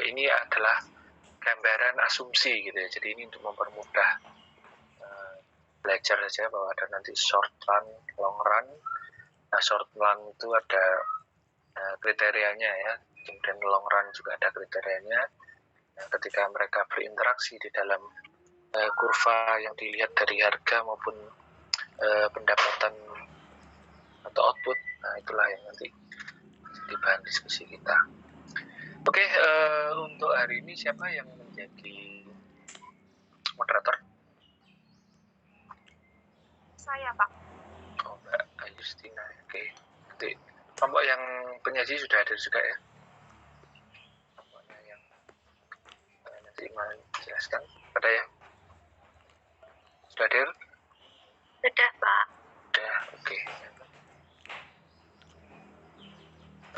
ini adalah gambaran asumsi gitu ya. Jadi ini untuk mempermudah belajar saja bahwa ada nanti short run, long run. Nah, short run itu ada kriterianya ya, kemudian long run juga ada kriterianya. Nah, ketika mereka berinteraksi di dalam kurva yang dilihat dari harga maupun pendapatan atau output, nah itulah yang nanti di bahan diskusi kita. Oke, untuk hari ini siapa yang menjadi moderator? Saya, Pak. Oh, Mbak Ayustina. Oke, nanti kelompok yang penyaji sudah hadir juga ya. Kelompoknya yang nanti menjelaskan. Ada ya? Sudah hadir? Sudah, Pak. Sudah, oke.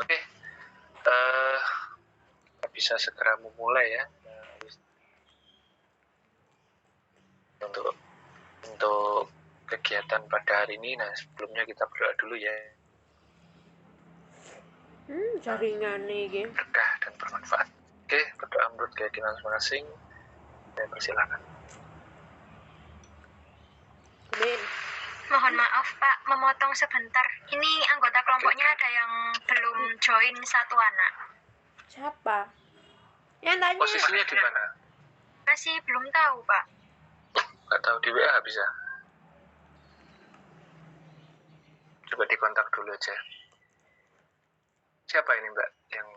Oke, kita bisa segera memulai ya. Untuk kegiatan pada hari ini. Nah, sebelumnya kita berdoa dulu ya. Jaringan nih, berkah dan bermanfaat. Oke, berdoa menurut keyakinan masing-masing. Saya persilakan. Amin. Mohon maaf, Pak, memotong sebentar. Ini anggota kelompoknya ada yang belum join satu anak. Siapa? Yang tanya. Posisinya di mana? Masih belum tahu, Pak. Nggak tahu, di WA bisa. Coba dikontak dulu aja. Siapa ini, Mbak? Yang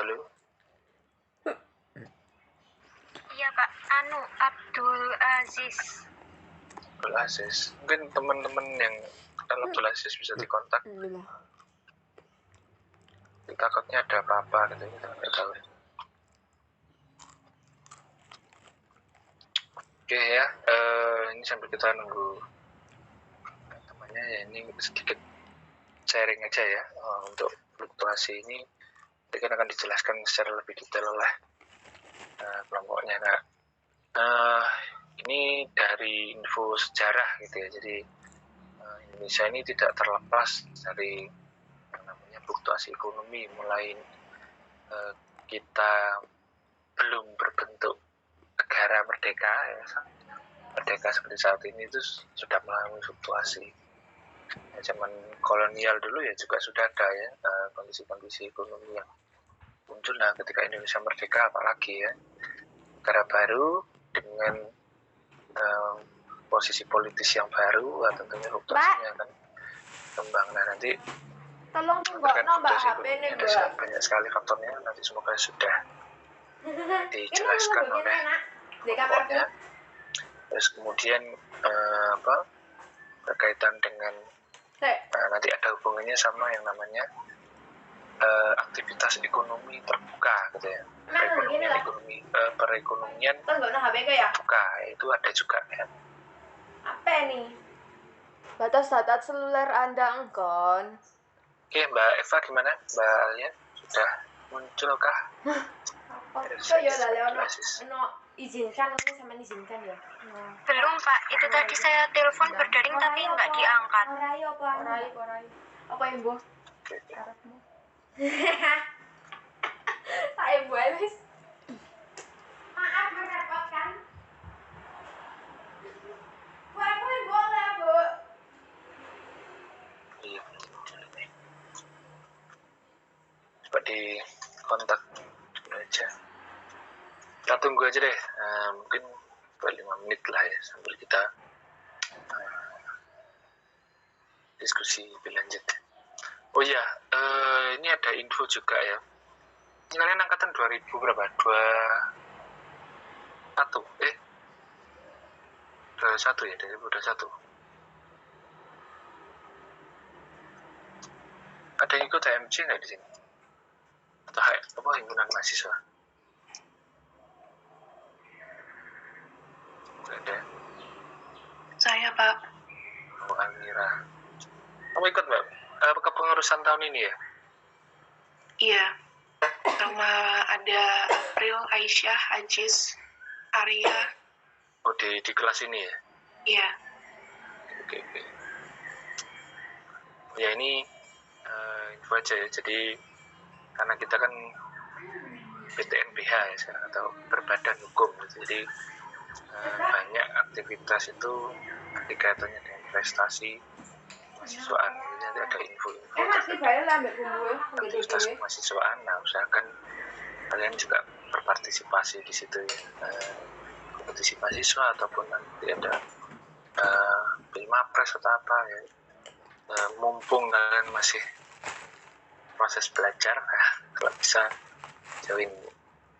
halo? Iya, Pak. Abdul Aziz. Abdul Aziz. Mungkin teman-teman yang kenal Abdul Aziz bisa dikontak. Takutnya ada apa-apa gitu, kita nggak tahu. Oke ya, ini sambil kita nunggu temannya ya, ini sedikit sharing aja ya untuk fluktuasi ini. Nanti kan akan dijelaskan secara lebih detail oleh kelompoknya. Nah, ini dari info sejarah gitu ya. Jadi Indonesia ini tidak terlepas dari yang namanya fluktuasi ekonomi, mulai kita belum berbentuk negara merdeka ya, merdeka seperti saat ini itu sudah mengalami fluktuasi. Zaman kolonial dulu ya juga sudah ada ya kondisi-kondisi ekonomi yang muncul. Nah, ketika Indonesia merdeka apalagi ya, negara baru dengan posisi politis yang baru, tentunya fluktuasinya akan kembang. Nah, nanti tolong nambah HP ini, ada banyak sekali faktornya, nanti semoga sudah dijelaskan oleh kelompoknya. Terus kemudian berkaitan dengan nanti ada hubungannya sama yang namanya aktivitas ekonomi terbuka gitu ya. Perekonomian terbuka itu ada juga ya. Apa nih? Batas data seluler Anda engkon. Oke, Mbak Eva gimana? Mbak Alia sudah munculkah? Ya lah, izinkan ya. Belum, Pak. Itu tadi saya telepon berdering tapi nggak diangkat. Orai. Apa yang bos? Karepmu. Saya buat wis. Maaf merepotkan. Bu, boleh, Bu. Iya. Coba di kontak aja. Kita tunggu aja deh, mungkin 5 menit lah ya sambil kita diskusi lebih lanjut. Oh iya, ini ada info juga ya. Ini kalian angkatan 2000 berapa? 21 ya, 2021. Ada yang ikut HMC nggak di sini? Atau himpunan mahasiswa? Nggak ada. Saya, Pak. Oh, Amira. Kamu ikut, Mbak? Kepengurusan tahun ini ya? Iya. Sama ada April, Aisyah, Ajis, Arya. Oh, di kelas ini ya? Iya. Oke. Ya, ini info aja ya. Jadi karena kita kan BTNBH ya sekarang, atau berbadan hukum, jadi banyak aktivitas itu kaitannya dengan prestasi mahasiswaan. Jadi nanti ada info-info aktivitas mahasiswaan. Nah, usahakan kalian juga berpartisipasi di situ ya, kompetisi mahasiswa ataupun nanti ada Pilmapres atau apa ya. Mumpung kalian masih proses belajar, kalau bisa join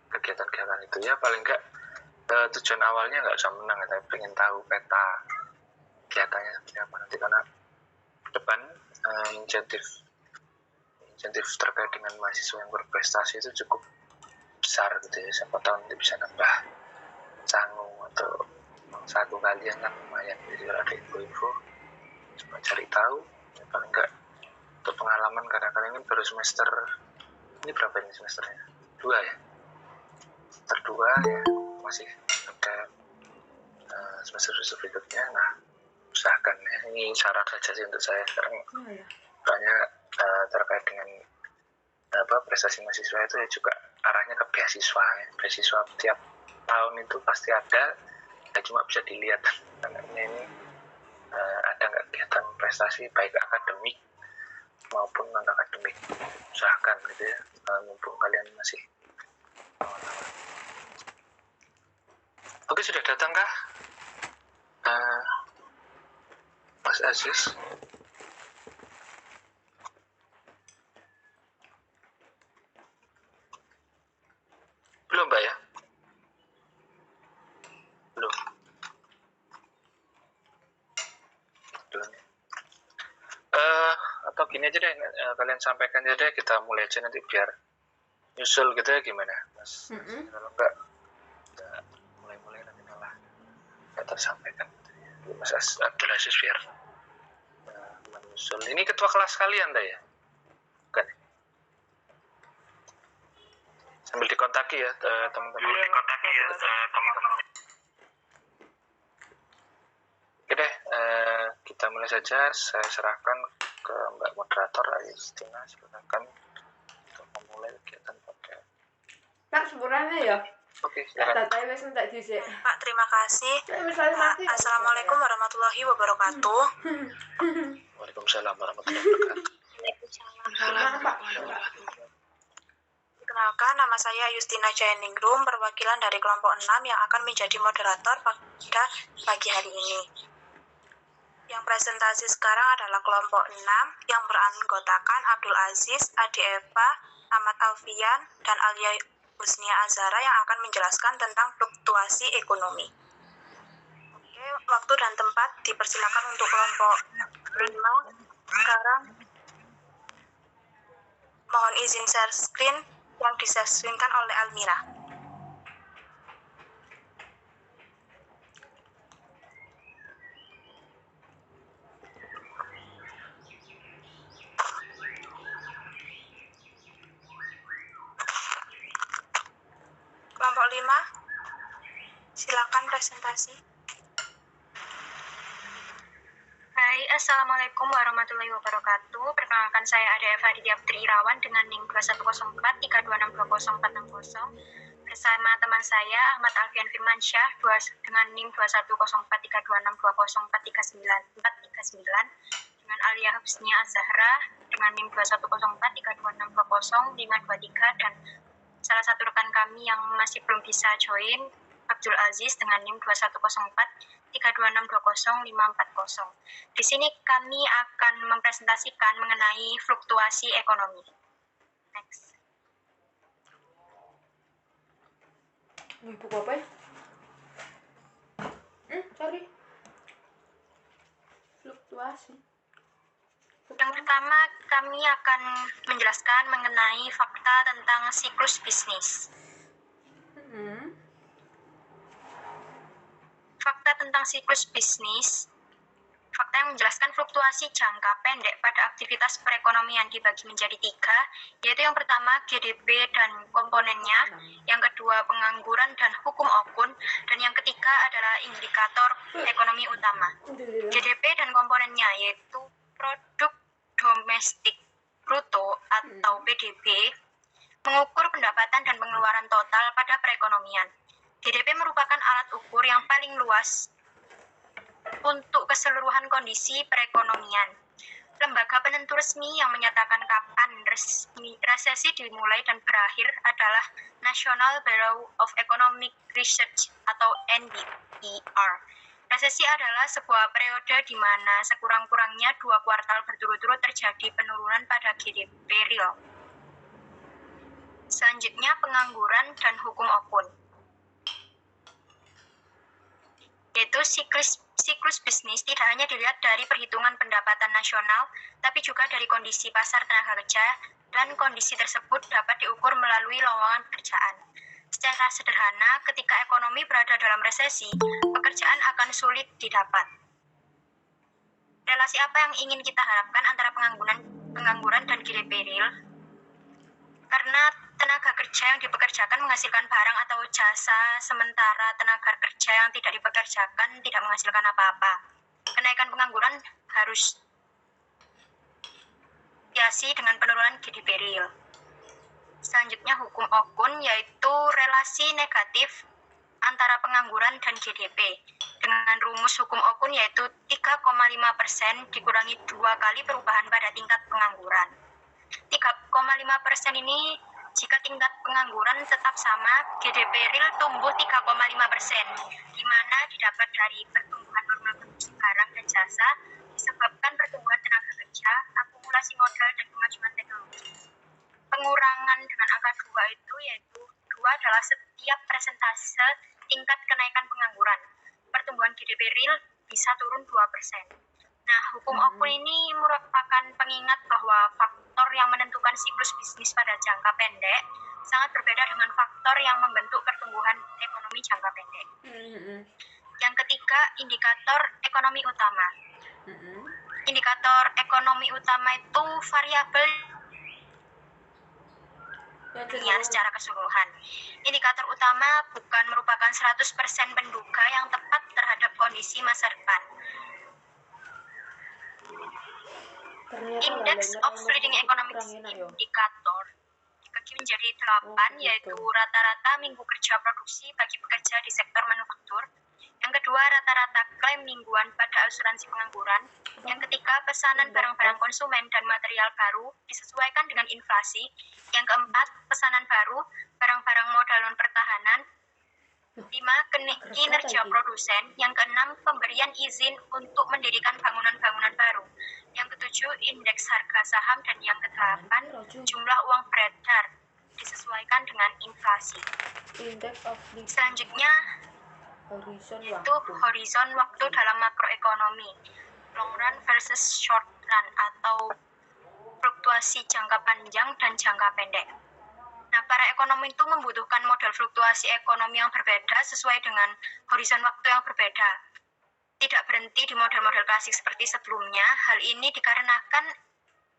kegiatan-kegiatan itu ya. Paling enggak tujuan awalnya nggak usah menang ya, tapi pengen tahu peta kegiatannya seperti apa nanti, karena depan insentif terkait dengan mahasiswa yang berprestasi itu cukup besar gitu ya. Siapa tahu nanti bisa nambah canggung atau satu kalian kan lumayan. Jadi kalau ada info-info coba cari tahu ya, paling enggak untuk pengalaman, karena kalian ini baru semester ini berapa ini semesternya? 2 ya? Semester 2 ya, masih ada semester berikutnya. Nah, usahakan ya, ini syarat saja sih untuk saya sekarang. Banyak terkait dengan prestasi mahasiswa itu ya, juga arahnya ke beasiswa ya. Beasiswa tiap tahun itu pasti ada, ya cuma bisa dilihat karena ini ada nggak kegiatan prestasi baik akademik maupun non akademik. Usahakan gitu ya, mumpung kalian masih awal-awal. Oke, sudah datangkah Mas Aziz? Belum, Mbak ya? Belum. Atau gini aja deh, kalian sampaikan aja deh, kita mulai aja nanti biar nyusul gitu ya, gimana Mas? Kalau enggak, kita mulai nanti malah nggak tersampaikan gitu ya. Mas Abdul Aziz biar menyusul. Ini ketua kelas kalian dah ya? Bukan? Sambil dikontaki ya teman-teman. Oke deh, kita mulai saja. Saya serahkan ke Mbak Moderator Ayustina, silakan untuk memulai kegiatan pada. Nak sebenarnya ya. Oke, silakan. Pak, terima kasih. Assalamualaikum warahmatullahi wabarakatuh. Waalaikumsalam warahmatullahi wabarakatuh. Perkenalkan, nama saya Yustina Jayaningrum, perwakilan dari kelompok 6 yang akan menjadi moderator pada pagi hari ini. Yang presentasi sekarang adalah kelompok 6 yang beranggotakan Abdul Aziz, Adi Eva, Ahmad Alfian, dan Alia Husnia Azhara yang akan menjelaskan tentang fluktuasi ekonomi. Oke, waktu dan tempat dipersilakan untuk kelompok 5. Sekarang mohon izin share screen yang di-share screen-kan oleh Almira. Kelompok 5, silakan presentasi. Hai, Assalamualaikum warahmatullahi wabarakatuh. Perkenalkan, saya Ada Eva Aditya Putri Irawan dengan NIM 210432620460 bersama teman saya Ahmad Alfian Firmansyah dengan NIM 210432620439 dengan Alia Husnia Azhara dengan NIM 210432620523 dan salah satu rekan kami yang masih belum bisa join, Abdul Aziz dengan NIM 210432620540. Di sini kami akan mempresentasikan mengenai fluktuasi ekonomi. Next. Buku apa ya? Sorry. Fluktuasi. Yang pertama, kami akan menjelaskan mengenai fakta tentang siklus bisnis. Fakta tentang siklus bisnis. Fakta yang menjelaskan fluktuasi jangka pendek pada aktivitas perekonomian dibagi menjadi 3, yaitu yang pertama GDP dan komponennya, yang kedua pengangguran dan hukum Okun, dan yang ketiga adalah indikator ekonomi utama. GDP dan komponennya yaitu produk domestik bruto atau PDB mengukur pendapatan dan pengeluaran total pada perekonomian. GDP merupakan alat ukur yang paling luas untuk keseluruhan kondisi perekonomian. Lembaga penentu resmi yang menyatakan kapan resesi dimulai dan berakhir adalah National Bureau of Economic Research atau NBER. Resesi adalah sebuah periode di mana sekurang-kurangnya 2 kuartal berturut-turut terjadi penurunan pada GDP real. Selanjutnya, pengangguran dan hukum Okun, yaitu siklus bisnis tidak hanya dilihat dari perhitungan pendapatan nasional, tapi juga dari kondisi pasar tenaga kerja, dan kondisi tersebut dapat diukur melalui lowongan pekerjaan. Secara sederhana, ketika ekonomi berada dalam resesi, pekerjaan akan sulit didapat. Relasi apa yang ingin kita harapkan antara pengangguran dan GDP real? Karena tenaga kerja yang dipekerjakan menghasilkan barang atau jasa, sementara tenaga kerja yang tidak dipekerjakan tidak menghasilkan apa-apa. Kenaikan pengangguran harus dihiasi dengan penurunan GDP real. Selanjutnya, hukum Okun, yaitu relasi negatif antara pengangguran dan GDP. Dengan rumus hukum Okun yaitu 3,5% dikurangi 2 kali perubahan pada tingkat pengangguran. 3,5% ini jika tingkat pengangguran tetap sama, GDP real tumbuh 3,5%, di mana didapat dari pertumbuhan normal produksi barang dan jasa disebabkan pertumbuhan tenaga kerja, akumulasi modal, dan kemajuan teknologi. Pengurangan dengan angka 2 itu yaitu 2 adalah setiap persentase tingkat kenaikan pengangguran. Pertumbuhan GDP real bisa turun 2%. Nah, hukum Okun ini merupakan pengingat bahwa faktor yang menentukan siklus bisnis pada jangka pendek sangat berbeda dengan faktor yang membentuk pertumbuhan ekonomi jangka pendek. Yang ketiga, indikator ekonomi utama. Indikator ekonomi utama itu variabel secara keseluruhan. Indikator utama bukan merupakan 100% penduga yang tepat terhadap kondisi masa depan. Index of Leading Economics Indicator dibagi menjadi 8, yaitu rata-rata minggu kerja produksi bagi pekerja di sektor manufaktur. Yang kedua, rata-rata klaim mingguan pada asuransi pengangguran. Yang ketiga, pesanan barang-barang konsumen dan material baru disesuaikan dengan inflasi. Yang keempat, pesanan baru, barang-barang modal non pertahanan. 5, kinerja produsen. Yang keenam, pemberian izin untuk mendirikan bangunan-bangunan baru. Yang ketujuh, indeks harga saham. Dan yang kedelapan, jumlah uang beredar disesuaikan dengan inflasi. Selanjutnya, itu horizon waktu dalam makroekonomi, long run versus short run atau fluktuasi jangka panjang dan jangka pendek. Nah, para ekonomi itu membutuhkan model fluktuasi ekonomi yang berbeda sesuai dengan horizon waktu yang berbeda. Tidak berhenti di model-model klasik seperti sebelumnya. Hal ini dikarenakan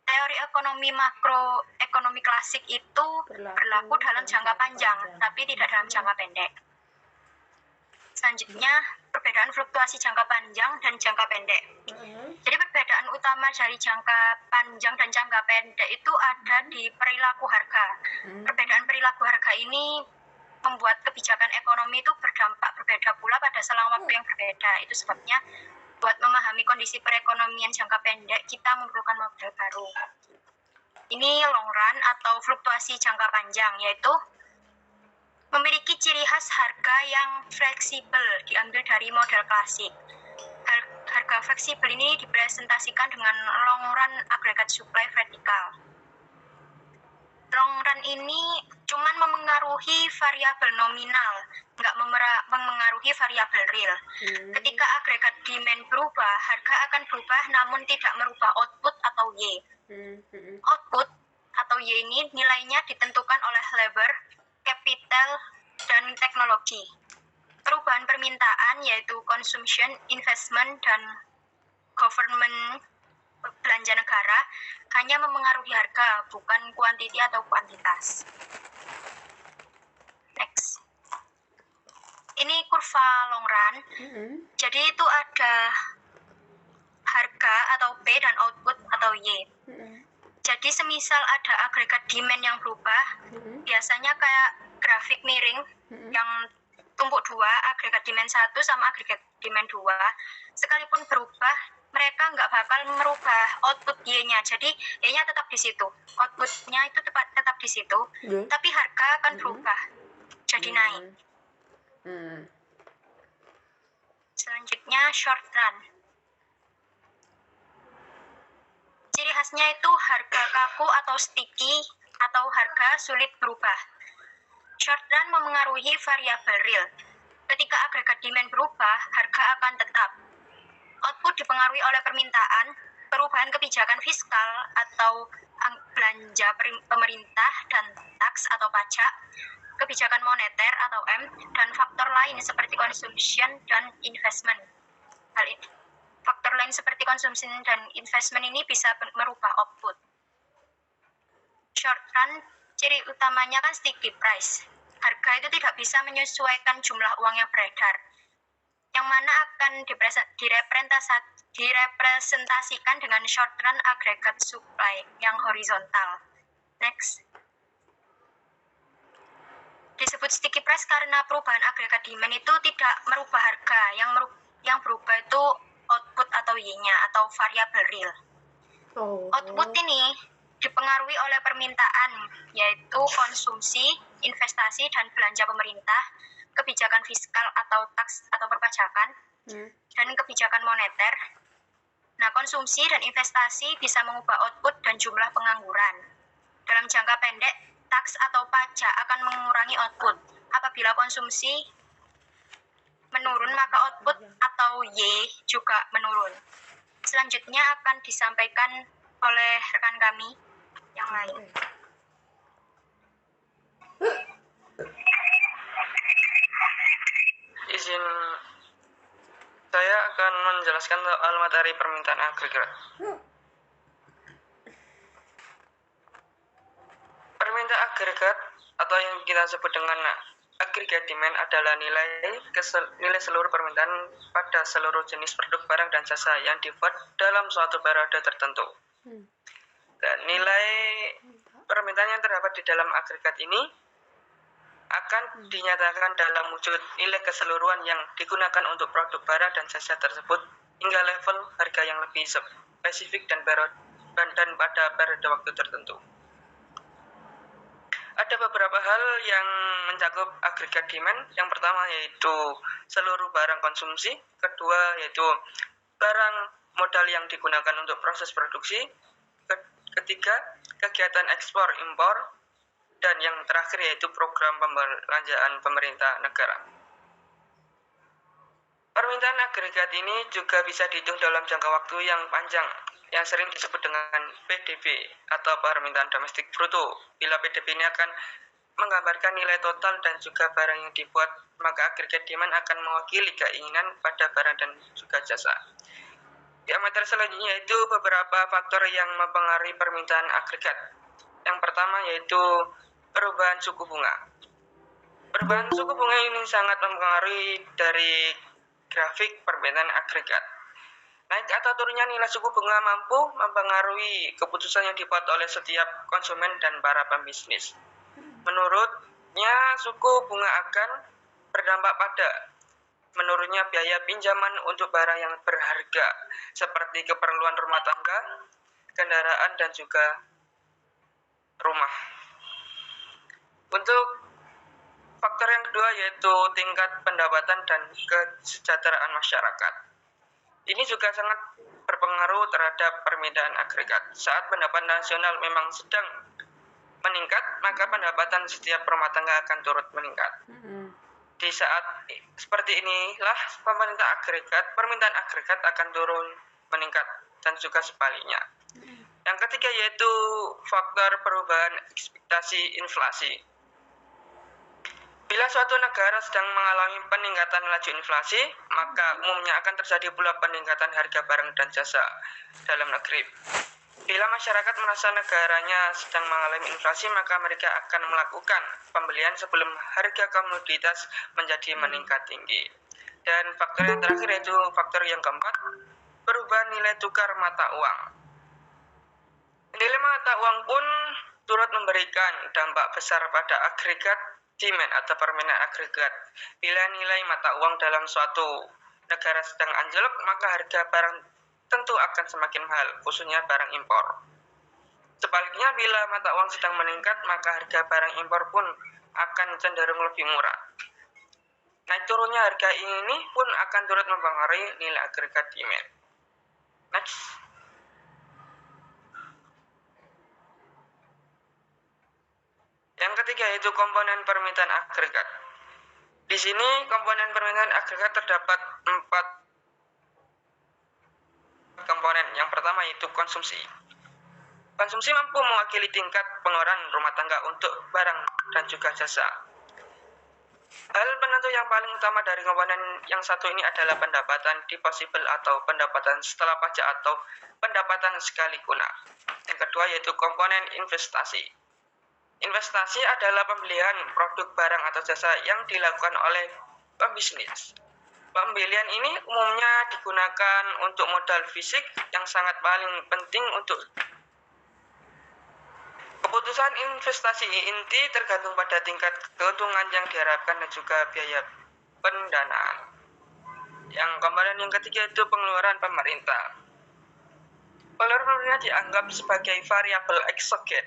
teori ekonomi makroekonomi klasik itu berlaku dalam jangka panjang, tapi tidak dalam jangka pendek. Selanjutnya, perbedaan fluktuasi jangka panjang dan jangka pendek. Jadi perbedaan utama dari jangka panjang dan jangka pendek itu ada di perilaku harga. Perbedaan perilaku harga ini membuat kebijakan ekonomi itu berdampak berbeda pula pada selang waktu yang berbeda. Itu sebabnya buat memahami kondisi perekonomian jangka pendek, kita memerlukan model baru. Ini long run atau fluktuasi jangka panjang, yaitu memiliki ciri khas harga yang fleksibel diambil dari model klasik. Harga fleksibel ini dipresentasikan dengan long run agregat supply vertikal. Long run ini cuman memengaruhi variabel nominal, nggak memengaruhi variabel real. Ketika agregat demand berubah, harga akan berubah namun tidak merubah output atau Y. Output atau Y ini nilainya ditentukan oleh labor, capital, dan teknologi. Perubahan permintaan yaitu consumption, investment, dan government belanja negara hanya memengaruhi harga, bukan kuantiti atau kuantitas. Next. Ini kurva long run. Jadi itu ada harga atau P dan output atau Y. Jadi semisal ada agregat demand yang berubah, biasanya kayak grafik miring yang tumpuk dua, agregat demand 1 sama agregat demand 2, sekalipun berubah, mereka nggak bakal merubah output Y-nya. Jadi Y-nya tetap di situ, outputnya itu tetap di situ, tapi harga akan berubah, jadi naik. Selanjutnya short run. Ciri khasnya itu harga kaku atau sticky atau harga sulit berubah. Short run memengaruhi variabel real. Ketika agregat demand berubah, harga akan tetap. Output dipengaruhi oleh permintaan, perubahan kebijakan fiskal atau belanja pemerintah dan tax atau pajak, kebijakan moneter atau M, dan faktor lain seperti consumption dan investment. Faktor lain seperti konsumsi dan investment ini bisa merubah output. Short run, ciri utamanya kan sticky price. Harga itu tidak bisa menyesuaikan jumlah uang yang beredar, yang mana akan direpresentasikan dengan short run agregat supply yang horizontal. Next. Disebut sticky price karena perubahan agregat demand itu tidak merubah harga, yang berubah itu output atau Y-nya atau variabel real. Output ini dipengaruhi oleh permintaan, yaitu konsumsi, investasi, dan belanja pemerintah, kebijakan fiskal atau tax atau perpajakan, dan kebijakan moneter. Nah, konsumsi dan investasi bisa mengubah output dan jumlah pengangguran. Dalam jangka pendek, tax atau pajak akan mengurangi output. Apabila konsumsi menurun, maka output atau Y juga menurun. Selanjutnya akan disampaikan oleh rekan kami yang lain. Izin saya akan menjelaskan soal materi permintaan agregat. Permintaan agregat atau yang kita sebut dengan agregat demand adalah nilai seluruh permintaan pada seluruh jenis produk barang dan jasa yang dibuat dalam suatu periode tertentu. Dan nilai permintaan yang terdapat di dalam agregat ini akan dinyatakan dalam wujud nilai keseluruhan yang digunakan untuk produk barang dan jasa tersebut hingga level harga yang lebih spesifik dan pada periode waktu tertentu. Ada beberapa hal yang mencakup agregat demand. Yang pertama yaitu seluruh barang konsumsi, kedua yaitu barang modal yang digunakan untuk proses produksi, ketiga kegiatan ekspor impor, dan yang terakhir yaitu program pembelanjaan pemerintah negara. Permintaan agregat ini juga bisa dihitung dalam jangka waktu yang panjang, yang sering disebut dengan PDB atau permintaan domestik bruto. Bila PDB ini akan menggambarkan nilai total dan juga barang yang dibuat, maka agregat demand akan mewakili keinginan pada barang dan juga jasa. Yang materi selanjutnya yaitu beberapa faktor yang mempengaruhi permintaan agregat. Yang pertama yaitu perubahan suku bunga. Perubahan suku bunga ini sangat mempengaruhi dari grafik permintaan agregat. Naik atau turunnya nilai suku bunga mampu mempengaruhi keputusan yang dibuat oleh setiap konsumen dan para pembisnis. Menurutnya, suku bunga akan berdampak pada menurunnya biaya pinjaman untuk barang yang berharga, seperti keperluan rumah tangga, kendaraan, dan juga rumah. Untuk faktor yang kedua yaitu tingkat pendapatan dan kesejahteraan masyarakat. Ini juga sangat berpengaruh terhadap permintaan agregat. Saat pendapatan nasional memang sedang meningkat, maka pendapatan setiap rumah tangga akan turut meningkat. Di saat seperti inilah permintaan agregat akan turun meningkat dan juga sebaliknya. Yang ketiga yaitu faktor perubahan ekspektasi inflasi. Bila suatu negara sedang mengalami peningkatan laju inflasi, maka umumnya akan terjadi pula peningkatan harga barang dan jasa dalam negeri. Bila masyarakat merasa negaranya sedang mengalami inflasi, maka mereka akan melakukan pembelian sebelum harga komoditas menjadi meningkat tinggi. Dan faktor yang terakhir yaitu faktor yang keempat, perubahan nilai tukar mata uang. Nilai mata uang pun turut memberikan dampak besar pada agregat demand atau permintaan agregat. Bila nilai mata uang dalam suatu negara sedang anjlok, maka harga barang tentu akan semakin mahal, khususnya barang impor. Sebaliknya, bila mata uang sedang meningkat, maka harga barang impor pun akan cenderung lebih murah. Naik turunnya harga ini pun akan turut mempengaruhi nilai agregat demand. Next. Yang ketiga yaitu komponen permintaan agregat. Di sini komponen permintaan agregat terdapat 4 komponen. Yang pertama yaitu konsumsi. Konsumsi mampu mewakili tingkat pengeluaran rumah tangga untuk barang dan juga jasa. Hal penentu yang paling utama dari komponen yang satu ini adalah pendapatan disposable atau pendapatan setelah pajak atau pendapatan sekali guna. Yang kedua yaitu komponen investasi. Investasi adalah pembelian produk barang atau jasa yang dilakukan oleh pembisnis. Pembelian ini umumnya digunakan untuk modal fisik yang sangat paling penting untuk keputusan investasi inti tergantung pada tingkat keuntungan yang diharapkan dan juga biaya pendanaan. Yang komponen yang ketiga itu pengeluaran pemerintah. Pengeluaran pemerintah dianggap sebagai variabel eksogen.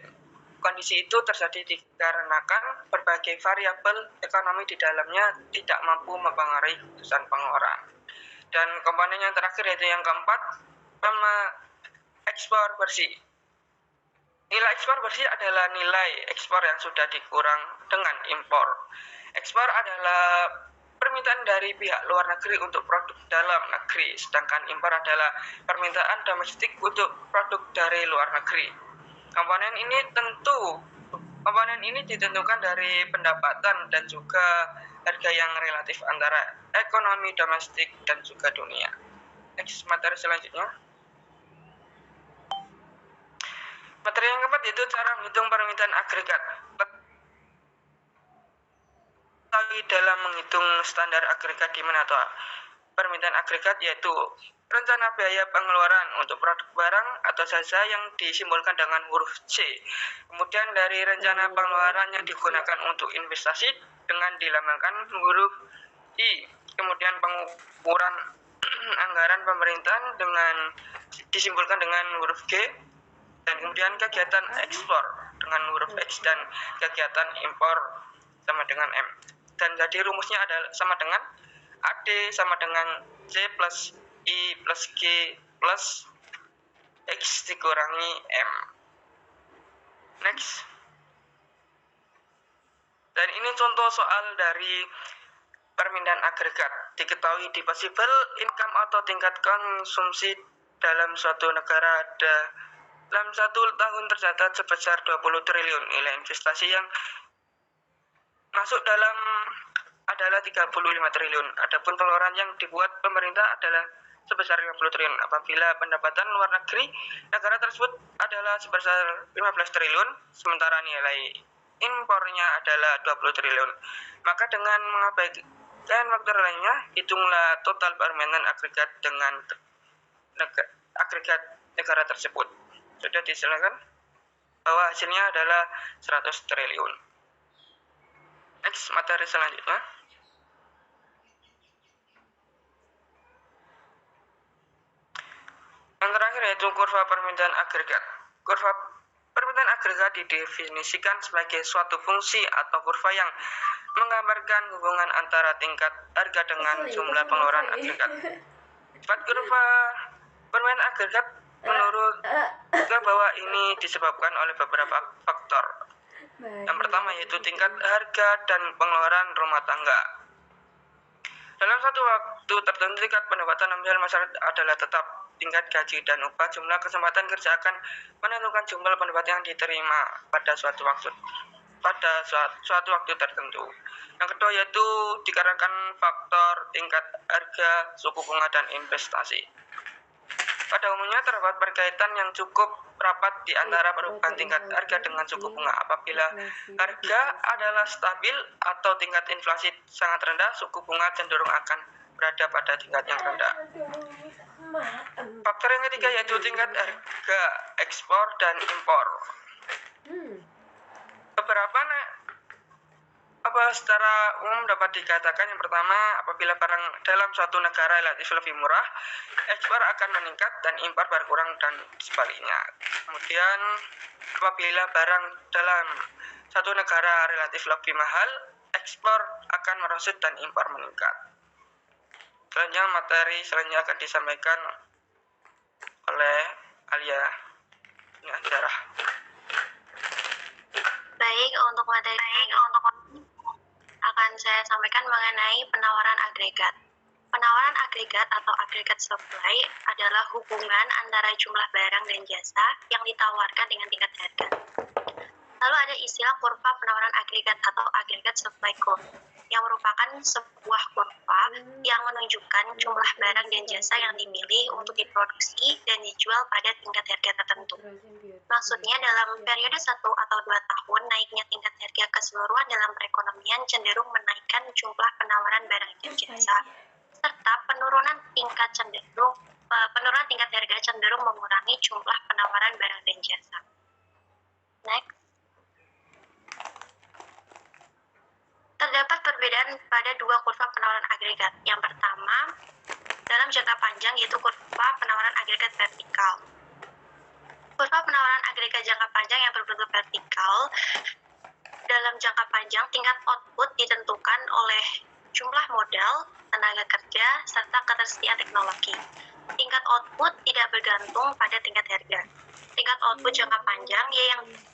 Kondisi itu terjadi dikarenakan berbagai variabel ekonomi di dalamnya tidak mampu mempengaruhi keputusan pengeluaran. Dan komponen yang terakhir yaitu yang keempat, ekspor bersih. Nilai ekspor bersih adalah nilai ekspor yang sudah dikurang dengan impor. Ekspor adalah permintaan dari pihak luar negeri untuk produk dalam negeri, sedangkan impor adalah permintaan domestik untuk produk dari luar negeri. Komponen ini ditentukan dari pendapatan dan juga harga yang relatif antara ekonomi domestik dan juga dunia. Next, materi selanjutnya. Materi yang keempat yaitu cara menghitung permintaan agregat. Dalam menghitung standar agregat demand atau permintaan agregat yaitu rencana biaya pengeluaran untuk produk barang atau jasa yang disimbolkan dengan huruf C. Kemudian dari rencana pengeluaran yang digunakan untuk investasi dengan dilambangkan huruf I. Kemudian pengukuran anggaran pemerintahan dengan disimbolkan dengan huruf G. Dan kemudian kegiatan ekspor dengan huruf X dan kegiatan impor sama dengan M. Dan jadi rumusnya adalah sama dengan AD sama dengan C plus I plus G plus X dikurangi M. Next. Dan ini contoh soal dari permintaan agregat. Diketahui disposable income atau tingkat konsumsi dalam suatu negara dalam 1 tahun tercatat sebesar 20 triliun. Nilai investasi yang masuk dalam adalah 35 triliun. Adapun pengeluaran yang dibuat pemerintah adalah sebesar 50 triliun. Apabila pendapatan luar negeri negara tersebut adalah sebesar 15 triliun, sementara nilai impornya adalah 20 triliun. Maka dengan mengabaikan faktor lainnya, hitunglah total permintaan agregat dengan agregat negara tersebut. Sudah disilakan bahwa hasilnya adalah 100 triliun. Next, materi selanjutnya. Yang terakhir yaitu kurva permintaan agregat. Kurva permintaan agregat didefinisikan sebagai suatu fungsi atau kurva yang menggambarkan hubungan antara tingkat harga dengan jumlah pengeluaran agregat. Sifat kurva permintaan agregat menurut juga bahwa ini disebabkan oleh beberapa faktor. Yang pertama yaitu tingkat harga dan pengeluaran rumah tangga. Dalam satu waktu tertentu tingkat pendapatan nominal masyarakat adalah tetap. Tingkat gaji dan upah jumlah kesempatan kerja akan menentukan jumlah pendapatan yang diterima pada suatu waktu tertentu. Yang kedua yaitu dikarenakan faktor tingkat harga, suku bunga dan investasi. Pada umumnya terdapat berkaitan yang cukup rapat di antara perubahan tingkat harga dengan suku bunga. Apabila harga adalah stabil atau tingkat inflasi sangat rendah, suku bunga cenderung akan berada pada tingkat yang rendah. Faktor yang ketiga yaitu tingkat harga ekspor dan impor. Beberapa secara umum dapat dikatakan yang pertama, apabila barang dalam suatu negara relatif lebih murah, ekspor akan meningkat dan impor berkurang dan sebaliknya. Kemudian apabila barang dalam satu negara relatif lebih mahal, ekspor akan merosot dan impor meningkat. Selanjutnya materi selanjutnya akan disampaikan oleh Alia Darah. Baik, untuk materi akan saya sampaikan mengenai penawaran agregat. Penawaran agregat atau agregat supply adalah hubungan antara jumlah barang dan jasa yang ditawarkan dengan tingkat harga. Lalu ada istilah kurva penawaran agregat atau agregat supply curve, yang merupakan sebuah kurva yang menunjukkan jumlah barang dan jasa yang dimilih untuk diproduksi dan dijual pada tingkat harga tertentu. Maksudnya dalam periode 1 atau 2 tahun, naiknya tingkat harga keseluruhan dalam perekonomian cenderung menaikkan jumlah penawaran barang dan jasa, serta penurunan tingkat harga cenderung mengurangi jumlah penawaran barang dan jasa. Next. Terdapat perbedaan pada dua kurva penawaran agregat. Yang pertama, dalam jangka panjang yaitu kurva penawaran agregat vertikal. Kurva penawaran agregat jangka panjang yang berbentuk vertikal, dalam jangka panjang tingkat output ditentukan oleh jumlah modal, tenaga kerja, serta ketersediaan teknologi. Tingkat output tidak bergantung pada tingkat harga. Tingkat output jangka panjang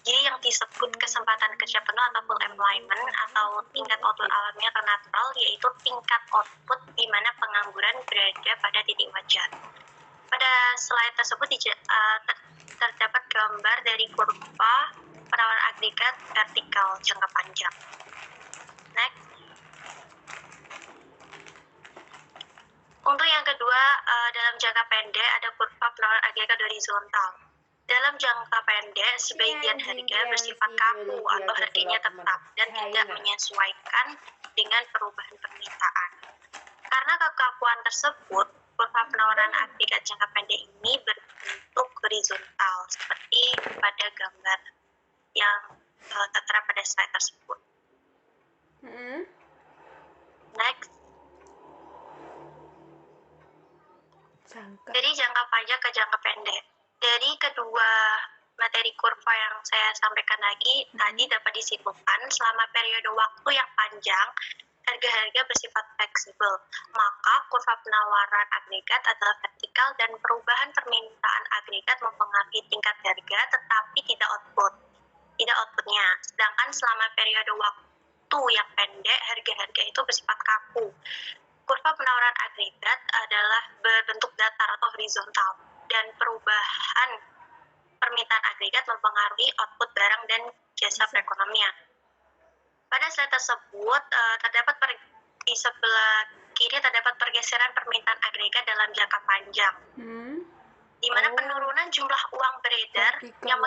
yang disebut kesempatan kerja penuh atau full employment, atau tingkat output alami atau natural, yaitu tingkat output di mana pengangguran berada pada titik wajar. Pada slide tersebut terdapat gambar dari kurva penawaran agregat vertikal jangka panjang. Next. Untuk yang kedua, dalam jangka pendek ada kurva penawaran agregat horizontal. Dalam jangka pendek, sebagian harga bersifat kaku atau harganya tetap dan tidak menyesuaikan dengan perubahan permintaan. Karena kekakuan tersebut, kurva penawaran agregat jangka pendek ini berbentuk horizontal, seperti pada gambar yang tertera pada slide tersebut. Next. Jadi jangka panjang ke jangka pendek. Dari kedua materi kurva yang saya sampaikan tadi dapat disimpulkan selama periode waktu yang panjang, harga-harga bersifat fleksibel. Maka kurva penawaran agregat adalah vertikal dan perubahan permintaan agregat mempengaruhi tingkat harga tetapi tidak outputnya. Sedangkan selama periode waktu yang pendek, harga-harga itu bersifat kaku. Kurva penawaran agregat adalah berbentuk datar atau horizontal, dan perubahan permintaan agregat mempengaruhi output barang dan jasa perekonomian. Pada slide tersebut di sebelah kiri terdapat pergeseran permintaan agregat dalam jangka panjang, di mana penurunan jumlah uang beredar yang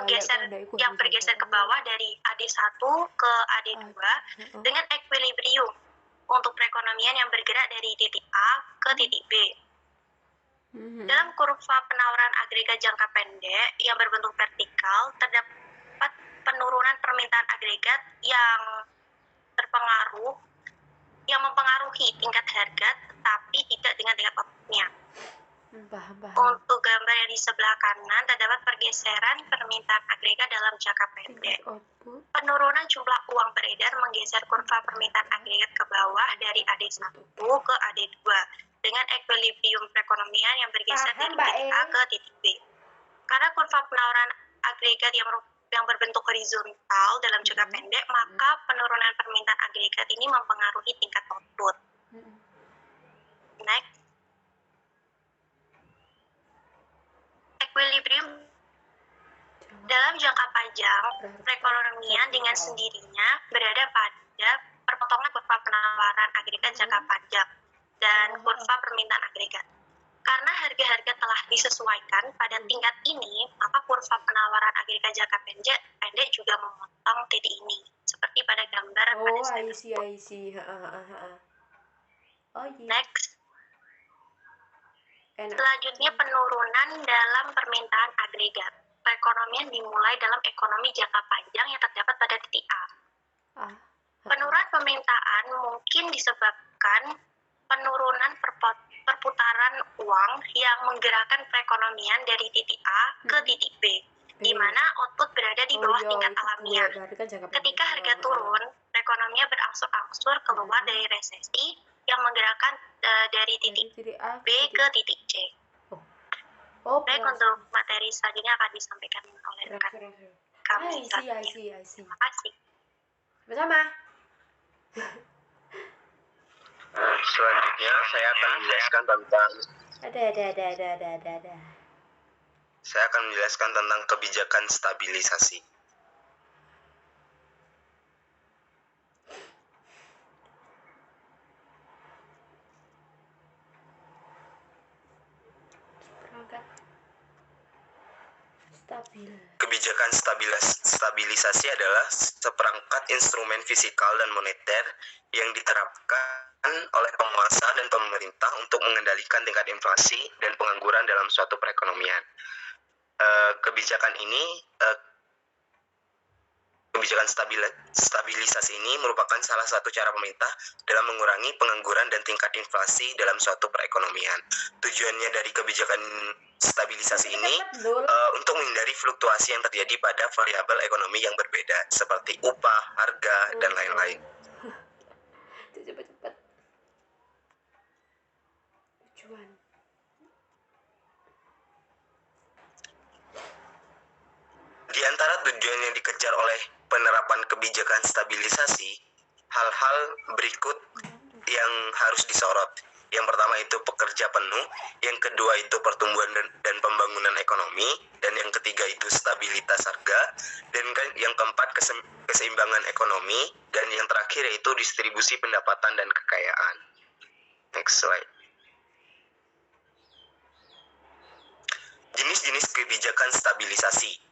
bergeser ke bawah dari AD1 ke AD2 dengan equilibrium untuk perekonomian yang bergerak dari titik A ke titik B. Dalam kurva penawaran agregat jangka pendek yang berbentuk vertikal, terdapat penurunan permintaan agregat yang mempengaruhi tingkat harga tetapi tidak dengan tingkat outputnya. Untuk gambar yang di sebelah kanan terdapat pergeseran permintaan agregat dalam jangka pendek. Penurunan jumlah uang beredar menggeser kurva permintaan agregat ke bawah dari AD1 ke AD2 dengan equilibrium perekonomian yang bergeser dari titik A ke titik B. Karena kurva penawaran agregat yang berbentuk horizontal dalam jangka pendek, maka penurunan permintaan agregat ini mempengaruhi tingkat output. Next. Equilibrium dalam jangka panjang, perekonomian dengan sendirinya berada pada perpotongan kurva penawaran agregat jangka panjang dan kurva permintaan agregat. Karena harga-harga telah disesuaikan pada tingkat ini, maka kurva penawaran agregat jangka pendek juga memotong titik ini, seperti pada gambar pada slide tersebut. Next. Enak. Selanjutnya penurunan dalam permintaan agregat. Perekonomian dimulai dalam ekonomi jangka panjang yang terdapat pada titik A. Ah. Penurunan permintaan mungkin disebabkan penurunan perputaran uang yang menggerakkan perekonomian dari titik A ke titik B, di mana output berada di bawah tingkat alamiah. Ketika harga turun, perekonomian berangsur-angsur keluar dari resesi yang menggerakkan dari titik B ke titik C. Baik, untuk materi selanjutnya akan disampaikan oleh rekan kami. I see. Terima kasih. Bersama. Selanjutnya saya akan menjelaskan tentang Ada. saya akan menjelaskan tentang kebijakan stabilisasi. Perangkat stabil. Kebijakan stabilisasi adalah seperangkat instrumen fiskal dan moneter yang diterapkan oleh penguasa dan pemerintah untuk mengendalikan tingkat inflasi dan pengangguran dalam suatu perekonomian. Kebijakan stabilisasi ini merupakan salah satu cara pemerintah dalam mengurangi pengangguran dan tingkat inflasi dalam suatu perekonomian. Tujuannya dari kebijakan stabilisasi ini untuk menghindari fluktuasi yang terjadi pada variabel ekonomi yang berbeda seperti upah, harga, dan lain-lain. Cepat. Tujuan. Di antara tujuan yang dikejar oleh penerapan kebijakan stabilisasi, hal-hal berikut yang harus disorot. Yang pertama itu pekerja penuh, yang kedua itu pertumbuhan dan pembangunan ekonomi, dan yang ketiga itu stabilitas harga, dan yang keempat keseimbangan ekonomi, dan yang terakhir yaitu distribusi pendapatan dan kekayaan. Next slide. Jenis-jenis kebijakan stabilisasi.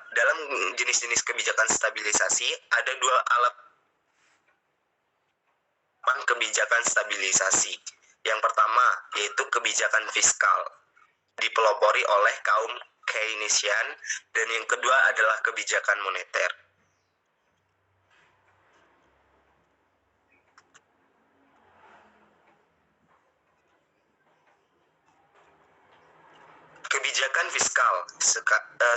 Dalam jenis-jenis kebijakan stabilisasi ada dua alat kebijakan stabilisasi. Yang pertama yaitu kebijakan fiskal, dipelopori oleh kaum Keynesian, dan yang kedua adalah kebijakan moneter. Kebijakan fiskal.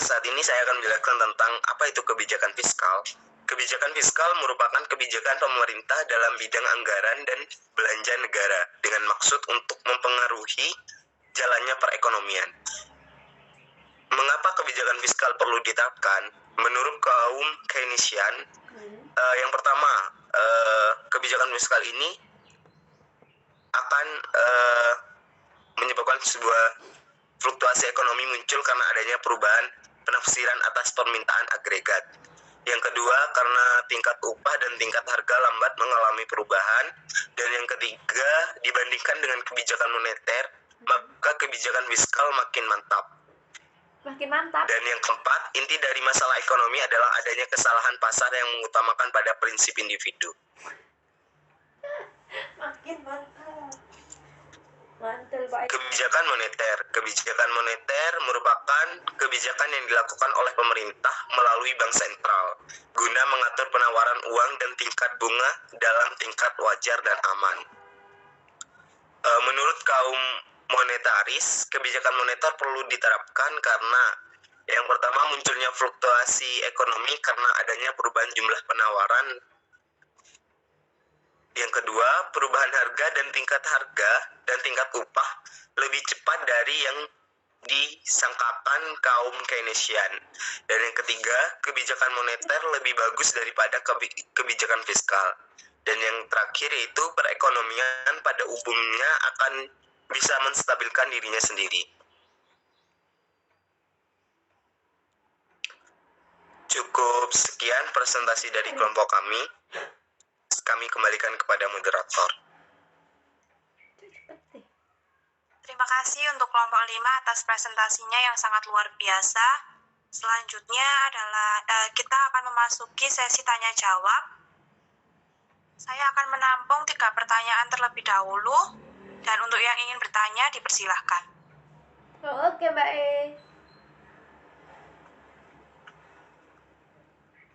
Saat ini saya akan menjelaskan tentang apa itu kebijakan fiskal. Kebijakan fiskal merupakan kebijakan pemerintah dalam bidang anggaran dan belanja negara dengan maksud untuk mempengaruhi jalannya perekonomian. Mengapa kebijakan fiskal perlu diterapkan? Menurut kaum Keynesian, yang pertama, kebijakan fiskal ini akan menyebabkan sebuah fluktuasi ekonomi muncul karena adanya perubahan penafsiran atas permintaan agregat. Yang kedua, karena tingkat upah dan tingkat harga lambat mengalami perubahan. Dan yang ketiga, dibandingkan dengan kebijakan moneter, maka kebijakan fiskal makin mantap. Dan yang keempat, inti dari masalah ekonomi adalah adanya kesalahan pasar yang mengutamakan pada prinsip individu. Makin mantap. Mantul, Pak. Kebijakan moneter. Kebijakan moneter merupakan kebijakan yang dilakukan oleh pemerintah melalui bank sentral guna mengatur penawaran uang dan tingkat bunga dalam tingkat wajar dan aman. Menurut kaum monetaris, kebijakan moneter perlu diterapkan karena yang pertama munculnya fluktuasi ekonomi karena adanya perubahan jumlah penawaran. Yang kedua, perubahan harga dan tingkat upah lebih cepat dari yang disangkakan kaum Keynesian. Dan yang ketiga, kebijakan moneter lebih bagus daripada kebijakan fiskal. Dan yang terakhir yaitu perekonomian pada umumnya akan bisa menstabilkan dirinya sendiri. Cukup sekian presentasi dari kelompok kami. Kami kembalikan kepada moderator. Terima kasih untuk kelompok 5 atas presentasinya yang sangat luar biasa. Selanjutnya adalah kita akan memasuki sesi tanya jawab. Saya akan menampung 3 pertanyaan terlebih dahulu. Dan untuk yang ingin bertanya, dipersilahkan. Oh, oke Mbak E.